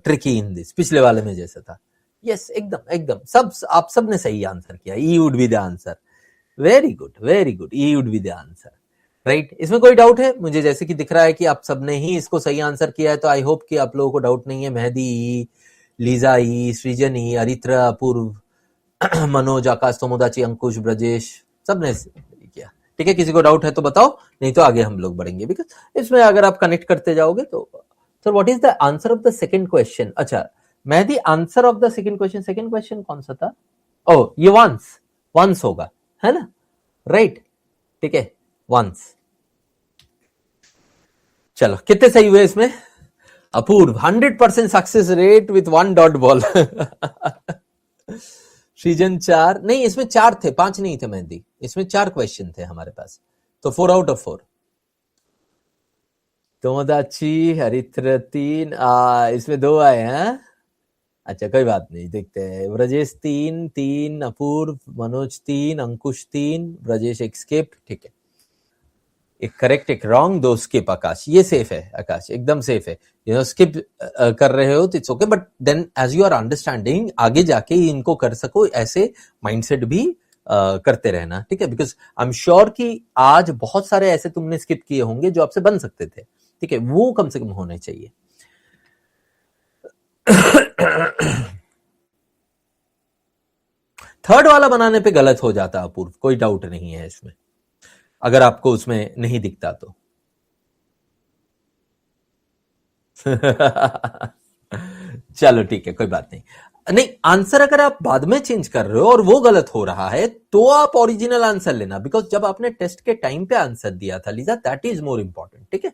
tricky in this, पिछले वाले में जैसा था। यस, एकदम एकदम सब, आप सब ने सही आंसर किया। E would be the answer. Very good, very good, E would be the answer, right? इसमें कोई डाउट है? मुझे जैसे कि दिख रहा है कि आप सबने ही इसको सही आंसर किया है, तो आई होप कि आप लोगों को डाउट नहीं है। मेहदी ई, लीजा ई, सृजन ई, अरित्रा, अपूर्व, मनोज, आकाश, तोमोदाची, अंकुश, ब्रजेश, सबने किया। ठीक है, किसी को डाउट है तो बताओ, नहीं तो आगे हम लोग बढ़ेंगे, बिकॉज इसमें अगर आप कनेक्ट करते जाओगे तो। Sir what is the answer of the second question? अच्छा, Mehdi, answer of the second question कौन सा था? ओह, ये वंस होगा, है ना? राइट, ठीक है, वंस। चलो, कितने सही हुए इसमें? अपूर्व 100% success rate with 1 dot ball. सृजन 4 नहीं, इसमें 4 थे, 5 नहीं थे मेहंदी, इसमें 4 क्वेश्चन थे हमारे पास, तो 4 आउट ऑफ 4। तोमोदाची, हरित्र 3, इसमें 2 आए हैं। अच्छा, कोई बात नहीं, देखते हैं। ब्रजेश 3, अपूर्व, मनोज 3, अंकुश 3, ब्रजेश एक स्किप। ठीक है, एक करेक्ट, एक रॉन्ग, 2 स्किप। आकाश, ये सेफ है, आकाश एकदम सेफ है। स्किप कर रहे हो तो it's okay, but then as you are understanding, आगे जाके इनको कर सको ऐसे माइंडसेट भी करते रहना। ठीक है, बिकॉज आई एम श्योर कि आज बहुत सारे ऐसे तुमने स्किप किए होंगे जो आपसे बन सकते थे। ठीक है, वो कम से कम होने चाहिए। थर्ड वाला बनाने पे गलत हो जाता अपूर्व, कोई डाउट नहीं है इसमें, अगर आपको उसमें नहीं दिखता तो। चलो ठीक है, कोई बात नहीं। नहीं, आंसर अगर आप बाद में चेंज कर रहे हो और वो गलत हो रहा है, तो आप ओरिजिनल आंसर लेना, बिकॉज जब आपने टेस्ट के टाइम पे आंसर दिया था Lisa, that is more important. ठीक है,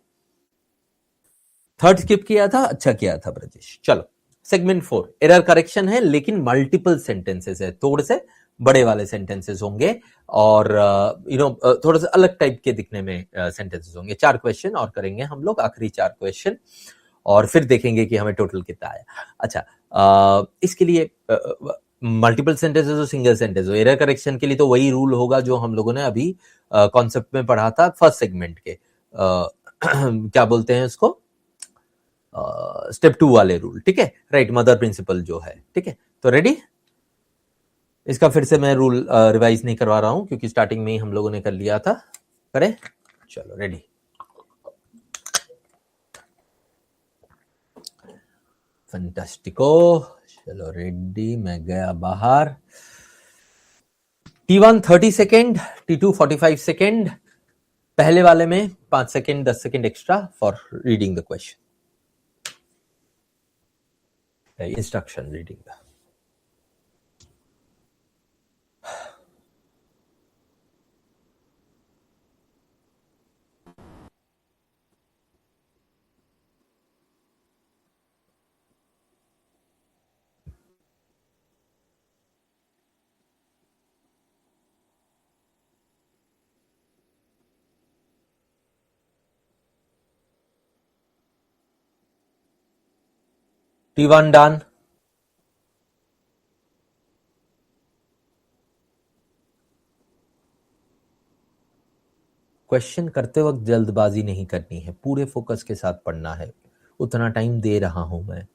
थर्ड स्किप किया था, अच्छा किया था ब्रजेश। चलो, सेगमेंट 4 एरर करेक्शन है, लेकिन मल्टीपल सेंटेंसेस है, थोड़े से बड़े वाले सेंटेंसेस होंगे और थोड़ा सा अलग टाइप के दिखने में सेंटेंसेस होंगे। 4 क्वेश्चन और करेंगे हम लोग, आखिरी 4 क्वेश्चन, और फिर देखेंगे कि हमें टोटल कितना आया। अच्छा, इसके लिए मल्टीपल सेंटेंसेस और सिंगल सेंटेंस, एरर करेक्शन के लिए तो वही रूल होगा जो हम लोगों ने अभी कॉन्सेप्ट में पढ़ा था फर्स्ट सेगमेंट के, क्या बोलते हैं उसको, स्टेप 2 वाले रूल। ठीक है, राइट, मदर प्रिंसिपल जो है। ठीक है, तो रेडी? इसका फिर से मैं रूल रिवाइज नहीं करवा रहा हूं, क्योंकि स्टार्टिंग में ही हम लोगों ने कर लिया था। करें? चलो, रेडी। फंटास्टिको, चलो रेडी, मैं गया बाहर। T1 30 सेकेंड, T2 45 सेकेंड, पहले वाले में 5 second 10 second extra for reading the question, instruction reading का। T1 डन, क्वेश्चन करते वक्त जल्दबाजी नहीं करनी है, पूरे फोकस के साथ पढ़ना है, उतना टाइम दे रहा हूं मैं।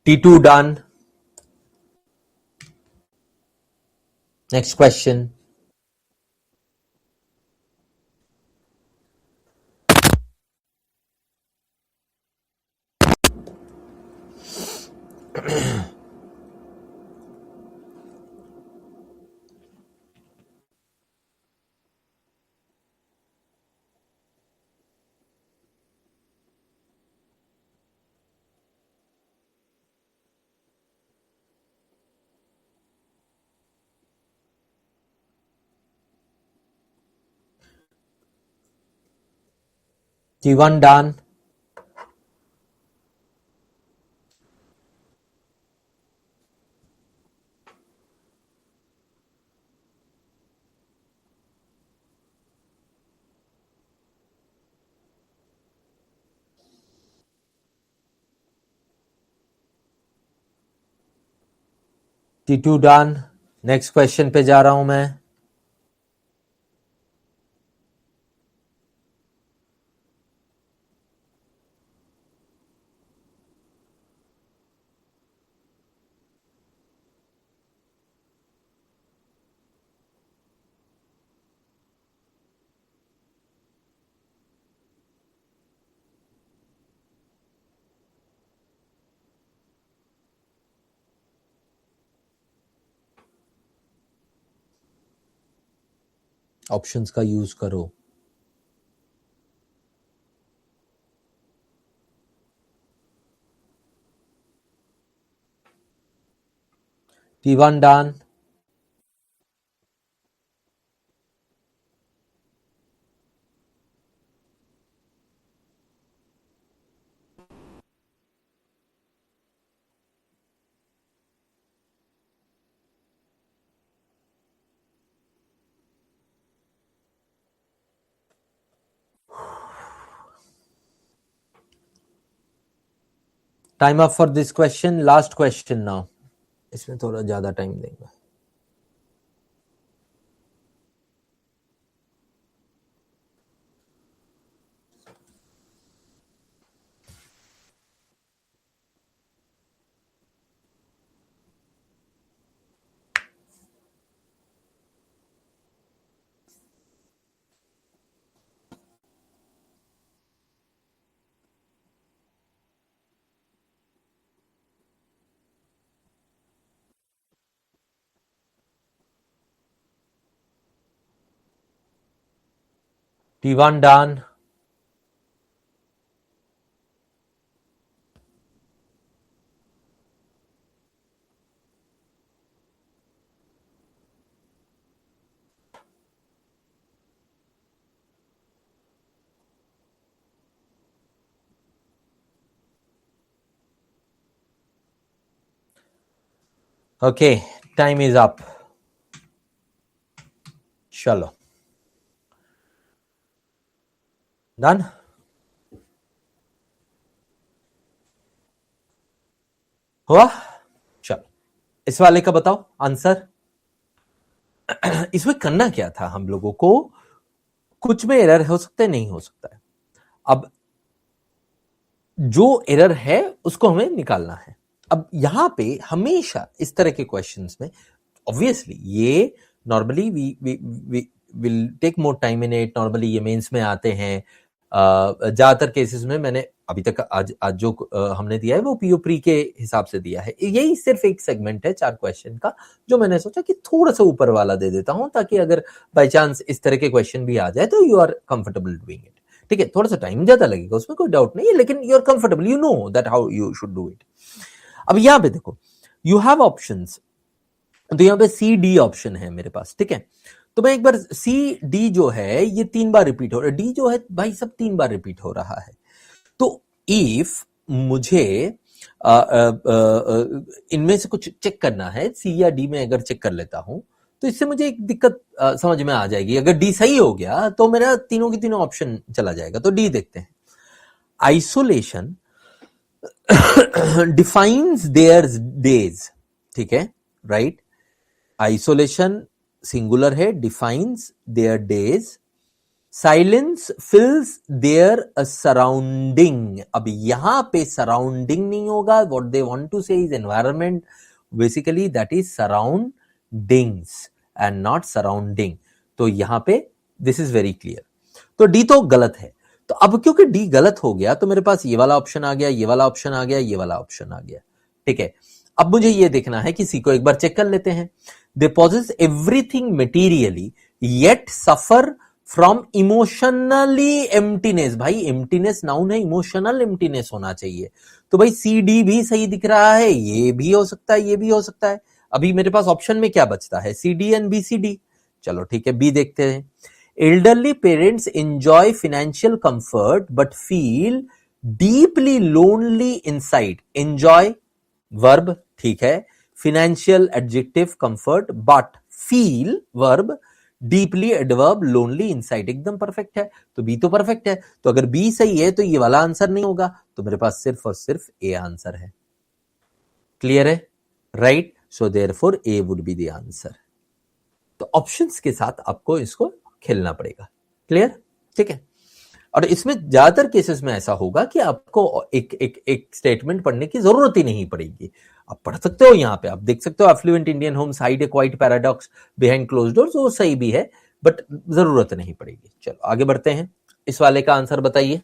T2 done. Next question. T1 done. T2 done. Next question पे जा रहा हूं मैं। ऑप्शंस का यूज करो। T1 done. Time up for this question, last question now. इसमें थोड़ा ज्यादा टाइम देंगे। T1 done. Okay, time is up. चलो, डन। हुआ? चलो, इस वाले का बताओ आंसर। इसमें करना क्या था हम लोगों को? कुछ में एरर हो सकता है, नहीं हो सकता है। अब जो एरर है उसको हमें निकालना है। अब यहां पे हमेशा इस तरह के क्वेश्चंस में ऑब्वियसली ये normally we will take more time in it. Normally ये मेंस में आते हैं। ज्यादातर केसेस में मैंने अभी तक आज जो हमने दिया है वो पीओ प्री के हिसाब से दिया है। यही सिर्फ एक सेगमेंट है 4 क्वेश्चन का, जो मैंने सोचा कि थोड़ा सा ऊपर वाला दे देता हूं, ताकि अगर बाई चांस इस तरह के क्वेश्चन भी आ जाए तो you are comfortable doing it. ठीक है, थोड़ा सा टाइम ज्यादा लगेगा, उसमें कोई डाउट नहीं है, लेकिन you are comfortable, you know that how you should do it. अब यहां पे देखो, यू हैव ऑप्शंस। तो यहां पे सी डी ऑप्शन है मेरे पास। ठीक है, तो मैं एक बार सी डी जो है ये 3 बार रिपीट हो रहा है। डी जो है भाई सब 3 बार रिपीट हो रहा है। तो इफ मुझे इनमें से कुछ चेक करना है, सी या डी में अगर चेक कर लेता हूं तो इससे मुझे एक दिक्कत समझ में आ जाएगी। अगर डी सही हो गया तो मेरा तीनों की तीनों ऑप्शन चला जाएगा। तो डी देखते हैं। Isolation defines their days. ठीक है, राइट। आइसोलेशन सिंगुलर है, defines their days. Silence fills their surrounding. अब यहां पे सराउंडिंग नहीं होगा, what they want to say is environment, basically that is surroundings and not surrounding. तो यहां पे दिस इज वेरी क्लियर। तो डी तो गलत है। तो अब क्योंकि डी गलत हो गया तो मेरे पास ये वाला ऑप्शन आ गया, ये वाला ऑप्शन आ गया, ये वाला ऑप्शन आ गया। ठीक है, अब मुझे ये देखना है कि सी को एक बार चेक कर लेते हैं। They possess everything materially yet suffer from emotionally emptiness. भाई एम्प्टीनेस नाउन है, इमोशनल एम्प्टीनेस होना चाहिए। तो भाई सी डी भी सही दिख रहा है, ये भी हो सकता है, ये भी हो सकता है। अभी मेरे पास ऑप्शन में क्या बचता है, C D and B C D. चलो ठीक है, बी देखते हैं। Elderly parents enjoy financial comfort but feel deeply lonely inside. Enjoy verb ठीक है, financial adjective comfort but feel verb, deeply adverb, lonely inside एकदम परफेक्ट है। तो बी तो परफेक्ट है। तो अगर बी सही है तो ये वाला आंसर नहीं होगा, तो मेरे पास सिर्फ और सिर्फ ए आंसर है। क्लियर है, right. So therefore A would be the answer. तो ऑप्शंस के साथ आपको इसको खेलना पड़ेगा। क्लियर, ठीक है। और इसमें ज्यादातर केसेस में ऐसा होगा कि आपको एक स्टेटमेंट पढ़ने की जरूरत ही नहीं पड़ेगी। आप पढ़ सकते हो, यहां पे आप देख सकते हो, affluent Indian homes hide a quiet paradox behind closed doors, वो सही भी है बट जरूरत नहीं पड़ेगी। चलो आगे बढ़ते हैं, इस वाले का आंसर बताइए।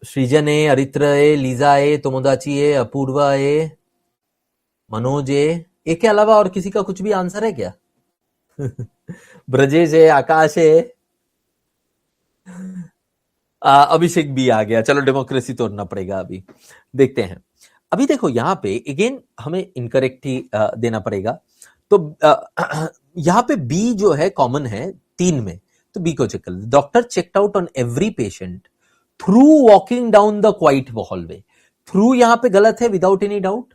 सृजन ए, अरित्र ए, लीजा ए, तोमोदाची ए, अपूर्वा ए, मनोज ए के अलावा और किसी का कुछ भी आंसर है क्या? ब्रजेश है, आकाश है, अभिषेक भी आ गया। चलो डेमोक्रेसी तोड़ना पड़ेगा, अभी देखते हैं। अभी देखो यहां पे अगेन हमें इनकरेक्ट ही देना पड़ेगा। तो यहां पे बी जो है कॉमन है 3 में, तो बी को चेक कर। Doctor checked out on every patient through walking down the quite hallway. Through यहां पे गलत है, without any doubt,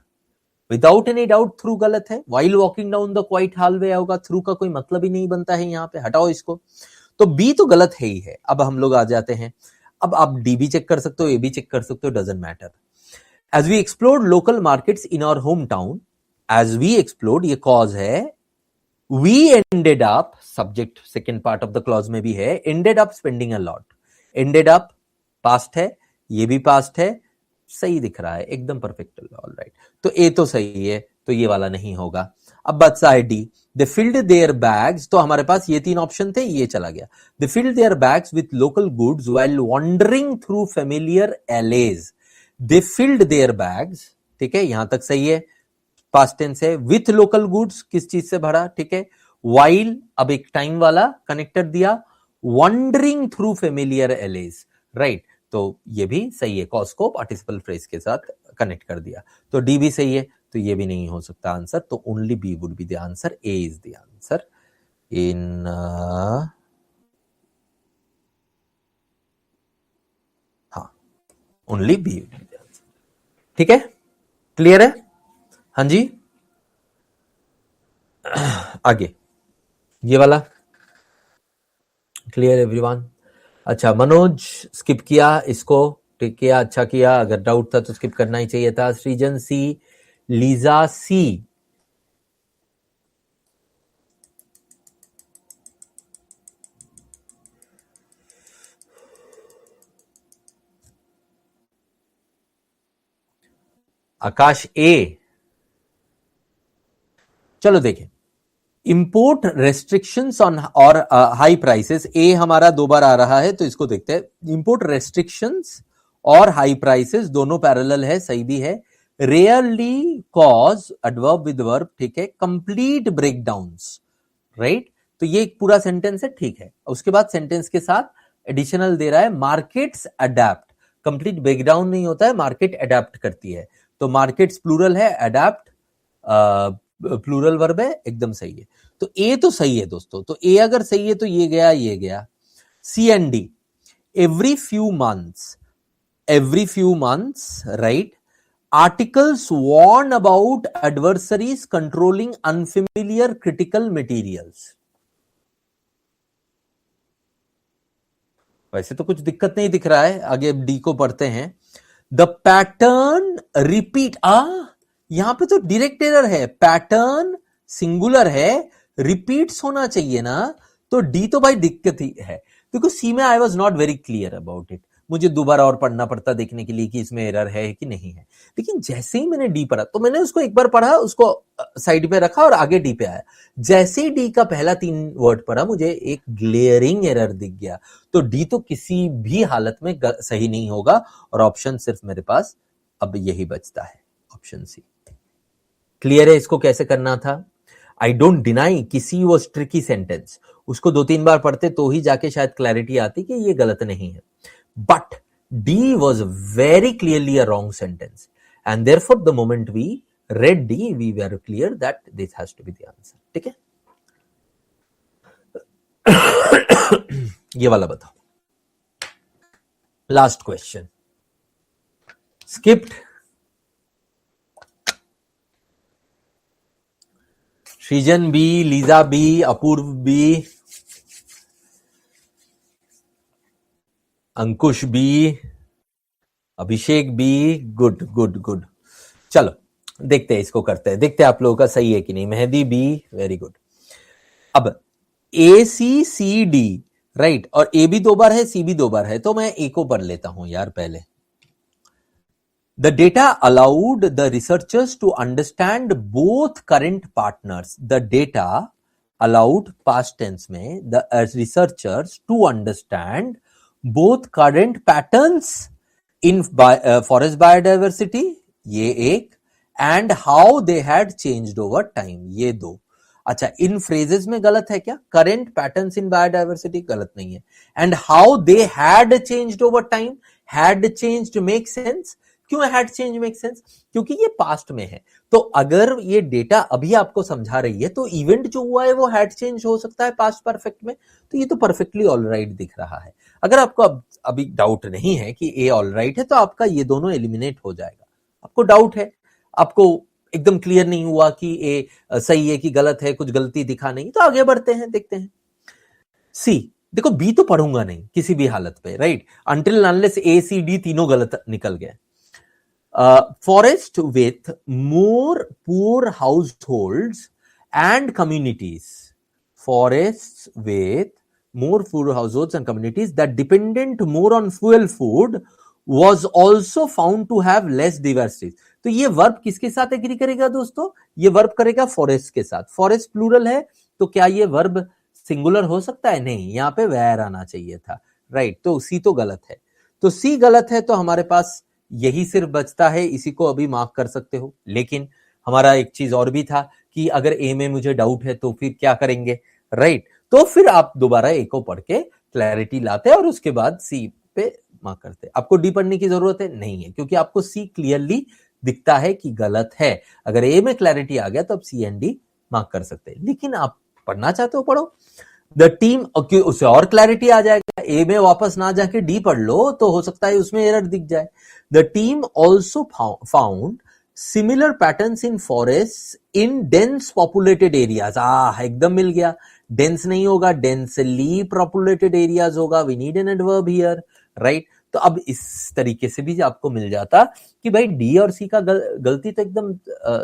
without any doubt through गलत है। While walking down the quite hallway होगा, थ्रू का कोई मतलब ही नहीं बनता है यहां पे, हटाओ इसको। तो बी तो गलत है ही है। अब हम लोग आ जाते हैं, अब आप डी भी चेक कर सकते हो, ए भी चेक कर सकते हो, doesn't matter. As we explored local markets in our home town, as we explored ये कॉज है, we ended up, subject second part of the clause में भी है, ended up spending a lot. Ended up past है, ये भी past है, सही दिख रहा है, एकदम परफेक्ट, ऑलराइट। तो ए तो सही है, तो ये वाला नहीं होगा। अब बचा है D. They filled their bags, तो हमारे पास ये 3 ऑप्शन थे, ये चला गया। They filled their bags with local goods while wandering through familiar alleys. They filled their bags, ठीक है, यहां तक सही है, पास्ट टेंस है। विथ लोकल गुड्स किस चीज से भरा, ठीक है। व्हाइल, अब एक टाइम वाला कनेक्टर दिया, wandering through familiar alleys, right. तो ये भी सही है, कॉज को पार्टिसिपल फ्रेज के साथ कनेक्ट कर दिया। तो डी भी सही है, तो ये भी नहीं हो सकता आंसर। तो only B would be the answer, A is the answer in हाँ, only B would be the answer. ठीक है, क्लियर है? हाँ जी, आगे ये वाला क्लियर एवरीवन? अच्छा, मनोज स्किप किया इसको, ठीक किया, अच्छा किया। अगर डाउट था तो स्किप करना ही चाहिए था। सृजन सी, लीजा सी, आकाश ए। चलो देखें, इंपोर्ट रेस्ट्रिक्शंस ऑन और हाई प्राइसेस, ए हमारा 2 बार आ रहा है, तो इसको देखते हैं। इंपोर्ट रेस्ट्रिक्शंस और हाई प्राइसेस दोनों पैरेलल है, सही भी है। Rarely cause, adverb with verb, ठीक है। Complete breakdowns, right. तो ये एक पूरा सेंटेंस है, ठीक है। उसके बाद सेंटेंस के साथ एडिशनल दे रहा है, मार्केट्स अडेप्ट। कंप्लीट ब्रेकडाउन नहीं होता है, मार्केट अडेप्ट करती है। तो मार्केट्स प्लूरल है, अडेप्ट प्लूरल वर्ब है, एकदम सही है। तो ए तो सही है दोस्तों। तो ए अगर सही है तो ये गया, ये गया। C and D, every few months, every few months, right. Articles warn about adversaries controlling unfamiliar critical materials, वैसे तो कुछ दिक्कत नहीं दिख रहा है, आगे डी को पढ़ते हैं। द पैटर्न रिपीट, यहां पे तो डायरेक्ट एरर है, पैटर्न सिंगुलर है, रिपीट्स होना चाहिए ना, तो डी तो भाई दिक्कत ही है। देखो सी में I was not very clear about it, मुझे दोबारा और पढ़ना पड़ता देखने के लिए कि इसमें एरर है कि नहीं है। लेकिन जैसे ही मैंने डी पढ़ा तो मैंने उसको एक बार पढ़ा, उसको साइड पे रखा और आगे डी पे आया। जैसे ही डी का पहला 3 वर्ड पढ़ा मुझे एक ग्लेयरिंग एरर दिख गया, तो डी तो किसी भी हालत में सही नहीं होगा, और ऑप्शन सिर्फ मेरे पास अब यही बचता है, ऑप्शन सी। क्लियर है इसको कैसे करना था? आई डोंट डिनाई कि सी वॉज ट्रिकी सेंटेंस, उसको 2-3 बार पढ़ते तो ही जाके शायद क्लैरिटी आती कि ये गलत नहीं है, but D was very clearly a wrong sentence, and therefore the moment we read D, we were clear that this has to be the answer. ठीक है, ये वाला बताओ। Last question, skipped. सृजन बी, लीजा बी, अपूर्व B, अंकुश B, अभिषेक B, good good good. चलो देखते हैं, इसको करते हैं, देखते हैं आप लोगों का सही है कि नहीं। Mehdi B, very good. अब A C C D, right, और ए भी 2 बार है, सी भी 2 बार है, तो मैं ए को पढ़ लेता हूं यार पहले। The data allowed the researchers to understand both current partners, the data allowed past tense में the researchers to understand both current patterns in forest biodiversity, ये एक, and how they had changed over time, ये 2। अच्छा, इन phrases में गलत है क्या? Current patterns in biodiversity गलत नहीं है, and how they had changed over time, had changed make sense. क्यों हैड चेंज मेक सेंस? क्योंकि ये पास्ट में है, तो अगर ये डेटा अभी आपको समझा रही है तो इवेंट जो हुआ है वो हैड चेंज हो सकता है पास्ट परफेक्ट में, तो ये तो परफेक्टली ऑलराइट दिख रहा है। अगर आपको अभी डाउट नहीं है कि ए ऑलराइट है तो आपका ये दोनों एलिमिनेट हो जाएगा। आपको डाउट है, आपको एकदम क्लियर नहीं हुआ कि ए सही है कि गलत है, कुछ गलती दिखा नहीं, तो आगे बढ़ते हैं, देखते हैं। सी, देखो बी तो पढ़ूंगा नहीं किसी भी हालत पे, राइट, अनटिल अनलेस ए सी डी तीनों गलत निकल गए। Forest with more poor households and communities, forest with more poor households and communities that dependent more on fuel food was also found to have less diversity। तो ये verb किसके साथ agree करेगा दोस्तों? ये वर्ब करेगा फॉरेस्ट के साथ। फॉरेस्ट प्लूरल है, तो क्या ये वर्ब सिंगुलर हो सकता है? नहीं, यहां पे वेयर आना चाहिए था, राइट, तो सी तो गलत है। तो सी गलत है, तो हमारे पास यही सिर्फ बचता है, इसी को अभी मार्क कर सकते हो। लेकिन हमारा एक चीज और भी था कि अगर ए में मुझे डाउट है तो फिर क्या करेंगे, राइट, तो फिर आप दोबारा ए को पढ़ के क्लैरिटी लाते और उसके बाद सी पे मार्क करते। आपको डी पढ़ने की जरूरत है नहीं है, क्योंकि आपको सी क्लियरली दिखता है कि गलत है। अगर ए में क्लैरिटी आ गया तो आप सी एंड डी मार्क कर सकते हैं। लेकिन आप पढ़ना चाहते हो पढ़ो। द टीम, उसे और क्लैरिटी आ जाएगा, ए में वापस ना जाके डी पढ़ लो तो हो सकता है उसमें एरर दिख जाए। The team also found similar patterns in forest in dense populated areas. एकदम मिल गया, डेंस नहीं होगा, डेंसली पॉपुलेटेड एरियाज होगा। We need an adverb here, right. तो अब इस तरीके से भी आपको मिल जाता कि भाई डी और सी का गलती तो एकदम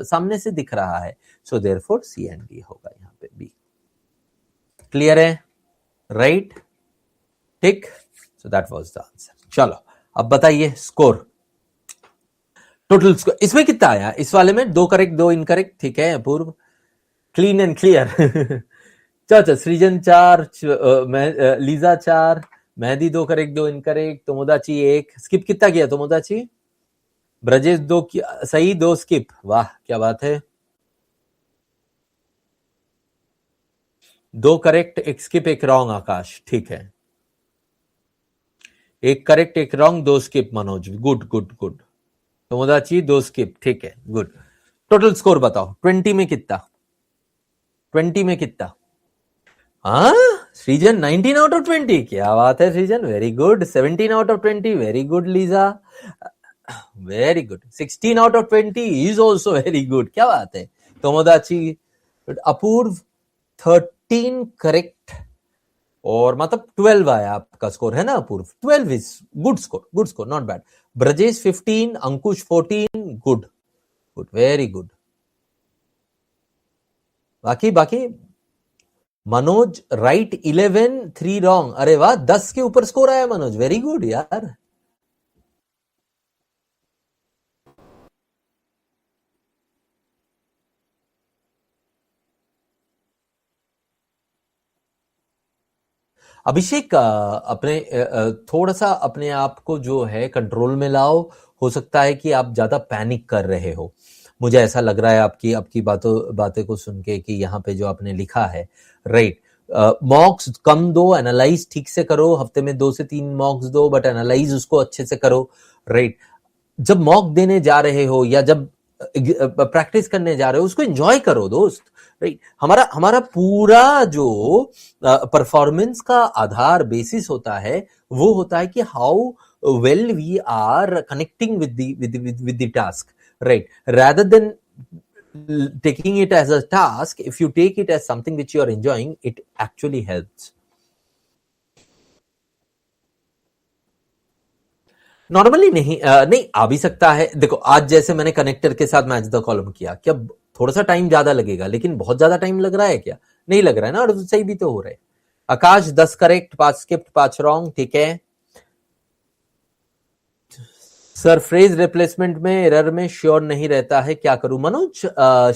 सामने से दिख रहा है, so therefore C and D होगा यहां पे बी। क्लियर है, राइट, ठीक, so that was the answer. चलो अब बताइए स्कोर, टोटल स्कोर इसमें कितना आया? इस वाले में 2 करेक्ट 2 इनकरेक्ट, ठीक है अपूर्व, क्लीन एंड क्लियर। चलो, Srijan 4, Lisa 4, Mehdi 2 correct 2 incorrect, Tomodachi 1, skip कितना किया तोमोदाची? ब्रजेश 2 सही 2 स्किप, वाह क्या बात है। 2 करेक्ट 1 स्किप 1 रॉन्ग आकाश, ठीक है। 1 correct 1 wrong 2 skip Manoj, good good good. Tomodachi 2 skip, ठीक है, गुड। टोटल स्कोर बताओ 20 में कितना? 20 में कितना? हाँ सृजन 19 आउट ऑफ 20, क्या बात है सृजन, very good. 17 out of 20, very good Lisa, very good. 16 out of 20 is also very good, क्या बात है तोमोदाची। अपूर्व 13 करेक्ट और मतलब 12 आया आपका स्कोर, है ना अपूर्व? 12 is good score, not bad. Brajesh 15, Ankush 14, good good, very good. बाकी मनोज राइट 11, 3 रॉन्ग। अरे वाह, 10 के ऊपर स्कोर आया मनोज, वेरी गुड यार। अभिषेक अपने थोड़ा सा अपने आप को जो है कंट्रोल में लाओ। हो सकता है कि आप ज्यादा पैनिक कर रहे हो, मुझे ऐसा लग रहा है आपकी आपकी बातें को सुन के कि यहाँ पे जो आपने लिखा है। राइट, मॉक्स कम दो, एनालाइज ठीक से करो, हफ्ते में 2 से 3 मॉक्स दो, बट एनालाइज उसको अच्छे से करो। राइट, जब मॉक देने जा रहे हो या जब प्रैक्टिस करने जा रहे हो, उसको एंजॉय करो दोस्त। राइट, हमारा हमारा पूरा जो परफॉर्मेंस का आधार बेसिस होता है वो होता है कि how well we are connecting with the task. Right, rather than taking it as a task, if you take it as something which you are enjoying, it actually helps. Normally नहीं आ भी सकता है। देखो, आज जैसे मैंने कनेक्टर के साथ मैच द कॉलम किया, क्या थोड़ा सा टाइम ज्यादा लगेगा, लेकिन बहुत ज्यादा टाइम लग रहा है क्या? नहीं लग रहा है ना, और सही भी तो हो रहा है। आकाश 10 करेक्ट, 5 स्किप्ट, 5 रॉन्ग, ठीक है। सर फ्रेज रिप्लेसमेंट में एरर में श्योर नहीं रहता है, क्या करूं? मनोज,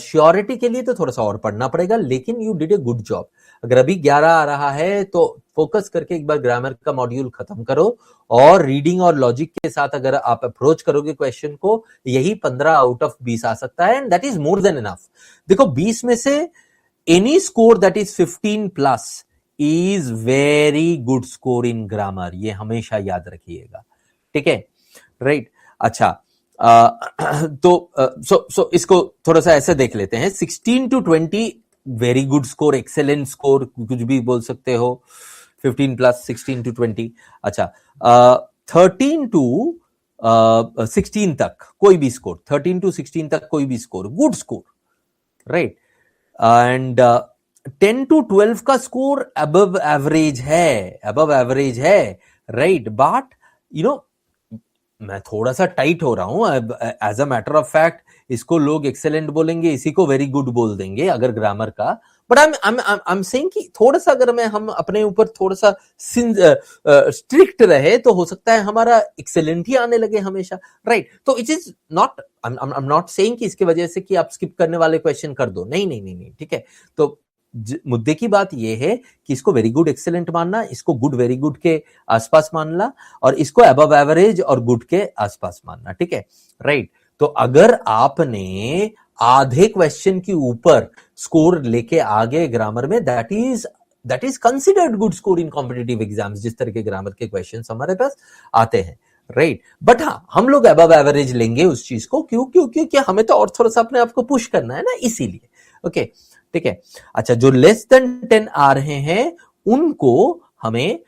श्योरिटी के लिए तो थोड़ा सा और पढ़ना पड़ेगा, लेकिन you did a good job. अगर अभी 11 आ रहा है तो फोकस करके एक बार ग्रामर का मॉड्यूल खत्म करो, और रीडिंग और लॉजिक के साथ अगर आप अप्रोच करोगे क्वेश्चन को, यही 15 आउट ऑफ 20 आ सकता है, and that is more than enough. देखो, 20 में से any score that is 15 plus is very good score in grammar, ये हमेशा याद रखिएगा, ठीक है? राइट, अच्छा, तो सो इसको थोड़ा सा ऐसे देख लेते हैं। 16 to 20 very good score, excellent score, कुछ भी बोल सकते हो। 15 प्लस 16 to 20। अच्छा, 13 to 16 तक कोई भी स्कोर, 13 to 16 तक कोई भी score, good score. Right, and 10 to 12 का स्कोर अबव एवरेज है। राइट, बट यू नो, मैं थोड़ा सा टाइट हो रहा हूं। As a matter of fact, इसको लोग एक्सेलेंट बोलेंगे, इसी को वेरी गुड बोल देंगे अगर ग्रामर का। बट आई एम सेइंग कि थोड़ा सा अगर हम अपने ऊपर थोड़ा सा स्ट्रिक्ट रहे तो हो सकता है हमारा एक्सेलेंट ही आने लगे हमेशा। राइट, तो it is not, I am not saying कि इसकी वजह से कि आप स्किप करने वाले क्वेश्चन कर दो, नहीं, ठीक है। तो मुद्दे की बात यह है कि इसको वेरी गुड एक्सेलेंट मानना, इसको गुड वेरी गुड के आसपास मानना, और इसको अबव एवरेज और गुड के आसपास मानना, ठीक है? राइट, तो अगर आपने आधे क्वेश्चन के ऊपर स्कोर लेके आ गए ग्रामर में, that is considered good score in competitive exams, जिस तरह के ग्रामर के क्वेश्चन हमारे पास आते हैं। राइट, बट हाँ, हम लोग अबव एवरेज लेंगे उस चीज को, क्यों? क्योंकि हमें तो और थोड़ा सा अपने आप को पुश करना है ना, इसीलिए। ओके, ठीक है। अच्छा, जो लेस देन 10 आ रहे हैं उनको हमें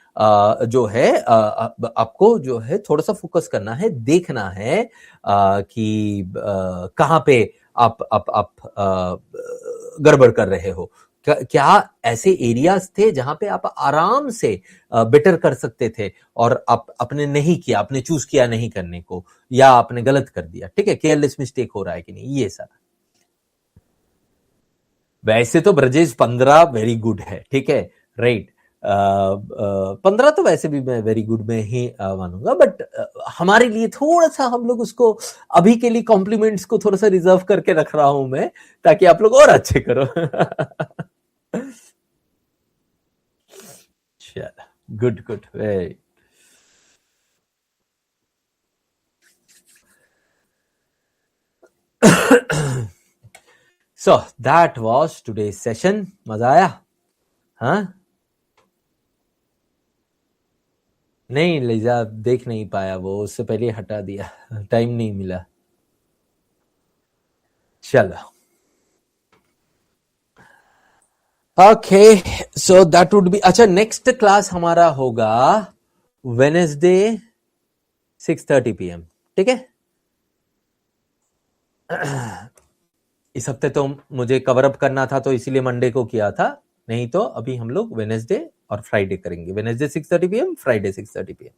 जो है आपको जो है थोड़ा सा फोकस करना है, देखना है कि कहां पे आप गड़बड़ कर रहे हो। क्या ऐसे एरियाज थे जहां पे आप आराम से बेटर कर सकते थे और आप आपने नहीं किया, आपने चूज किया नहीं करने को, या आपने गलत कर दिया, ठीक है? केयरलेस मिस्टेक हो रहा है कि नहीं, ये सर। वैसे तो ब्रजेश 15 वेरी गुड है, ठीक है? राइट, 15 तो वैसे भी मैं वेरी गुड में ही मानूंगा, बट हमारे लिए थोड़ा सा, हम लोग उसको अभी के लिए कॉम्प्लीमेंट्स को थोड़ा सा रिजर्व करके रख रहा हूं मैं, ताकि आप लोग और अच्छे करो। चलो, good good, very. So that was today session. मजा आया? हाँ, नहीं लिजा देख नहीं पाया, वो उससे पहले हटा दिया, टाइम नहीं मिला। चलो, okay, so that would be, अच्छा, नेक्स्ट क्लास हमारा होगा वेनेसडे 6:30 PM, ठीक है? इस हफ्ते तो मुझे कवर अप करना था, तो इसीलिए मंडे को किया था, नहीं तो अभी हम लोग वेनेसडे और फ्राइडे करेंगे, Wednesday 6:30 PM, Friday 6:30 PM।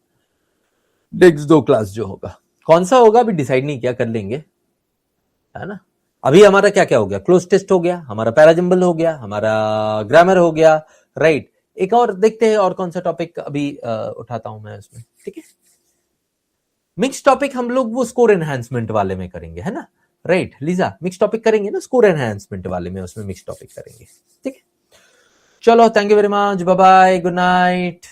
Next 2 class जो होगा, कौन सा होगा अभी डिसाइड नहीं किया, कर लेंगे, है ना। अभी हमारा क्या क्या हो गया, क्लोज टेस्ट हो गया, हमारा पैराजम्बल हो गया, हमारा ग्रामर हो गया, राइट। एक और देखते हैं और कौन सा टॉपिक अभी उठाता हूं मैं उसमें, ठीक है। मिक्स टॉपिक हम लोग वो स्कोर एनहांसमेंट वाले में करेंगे, है ना, राइट। लीजा मिक्स टॉपिक करेंगे ना, स्कोर एनहांसमेंट वाले में, उसमें मिक्स टॉपिक करेंगे, ठीक है। चलो, thank you very much, bye bye, good night.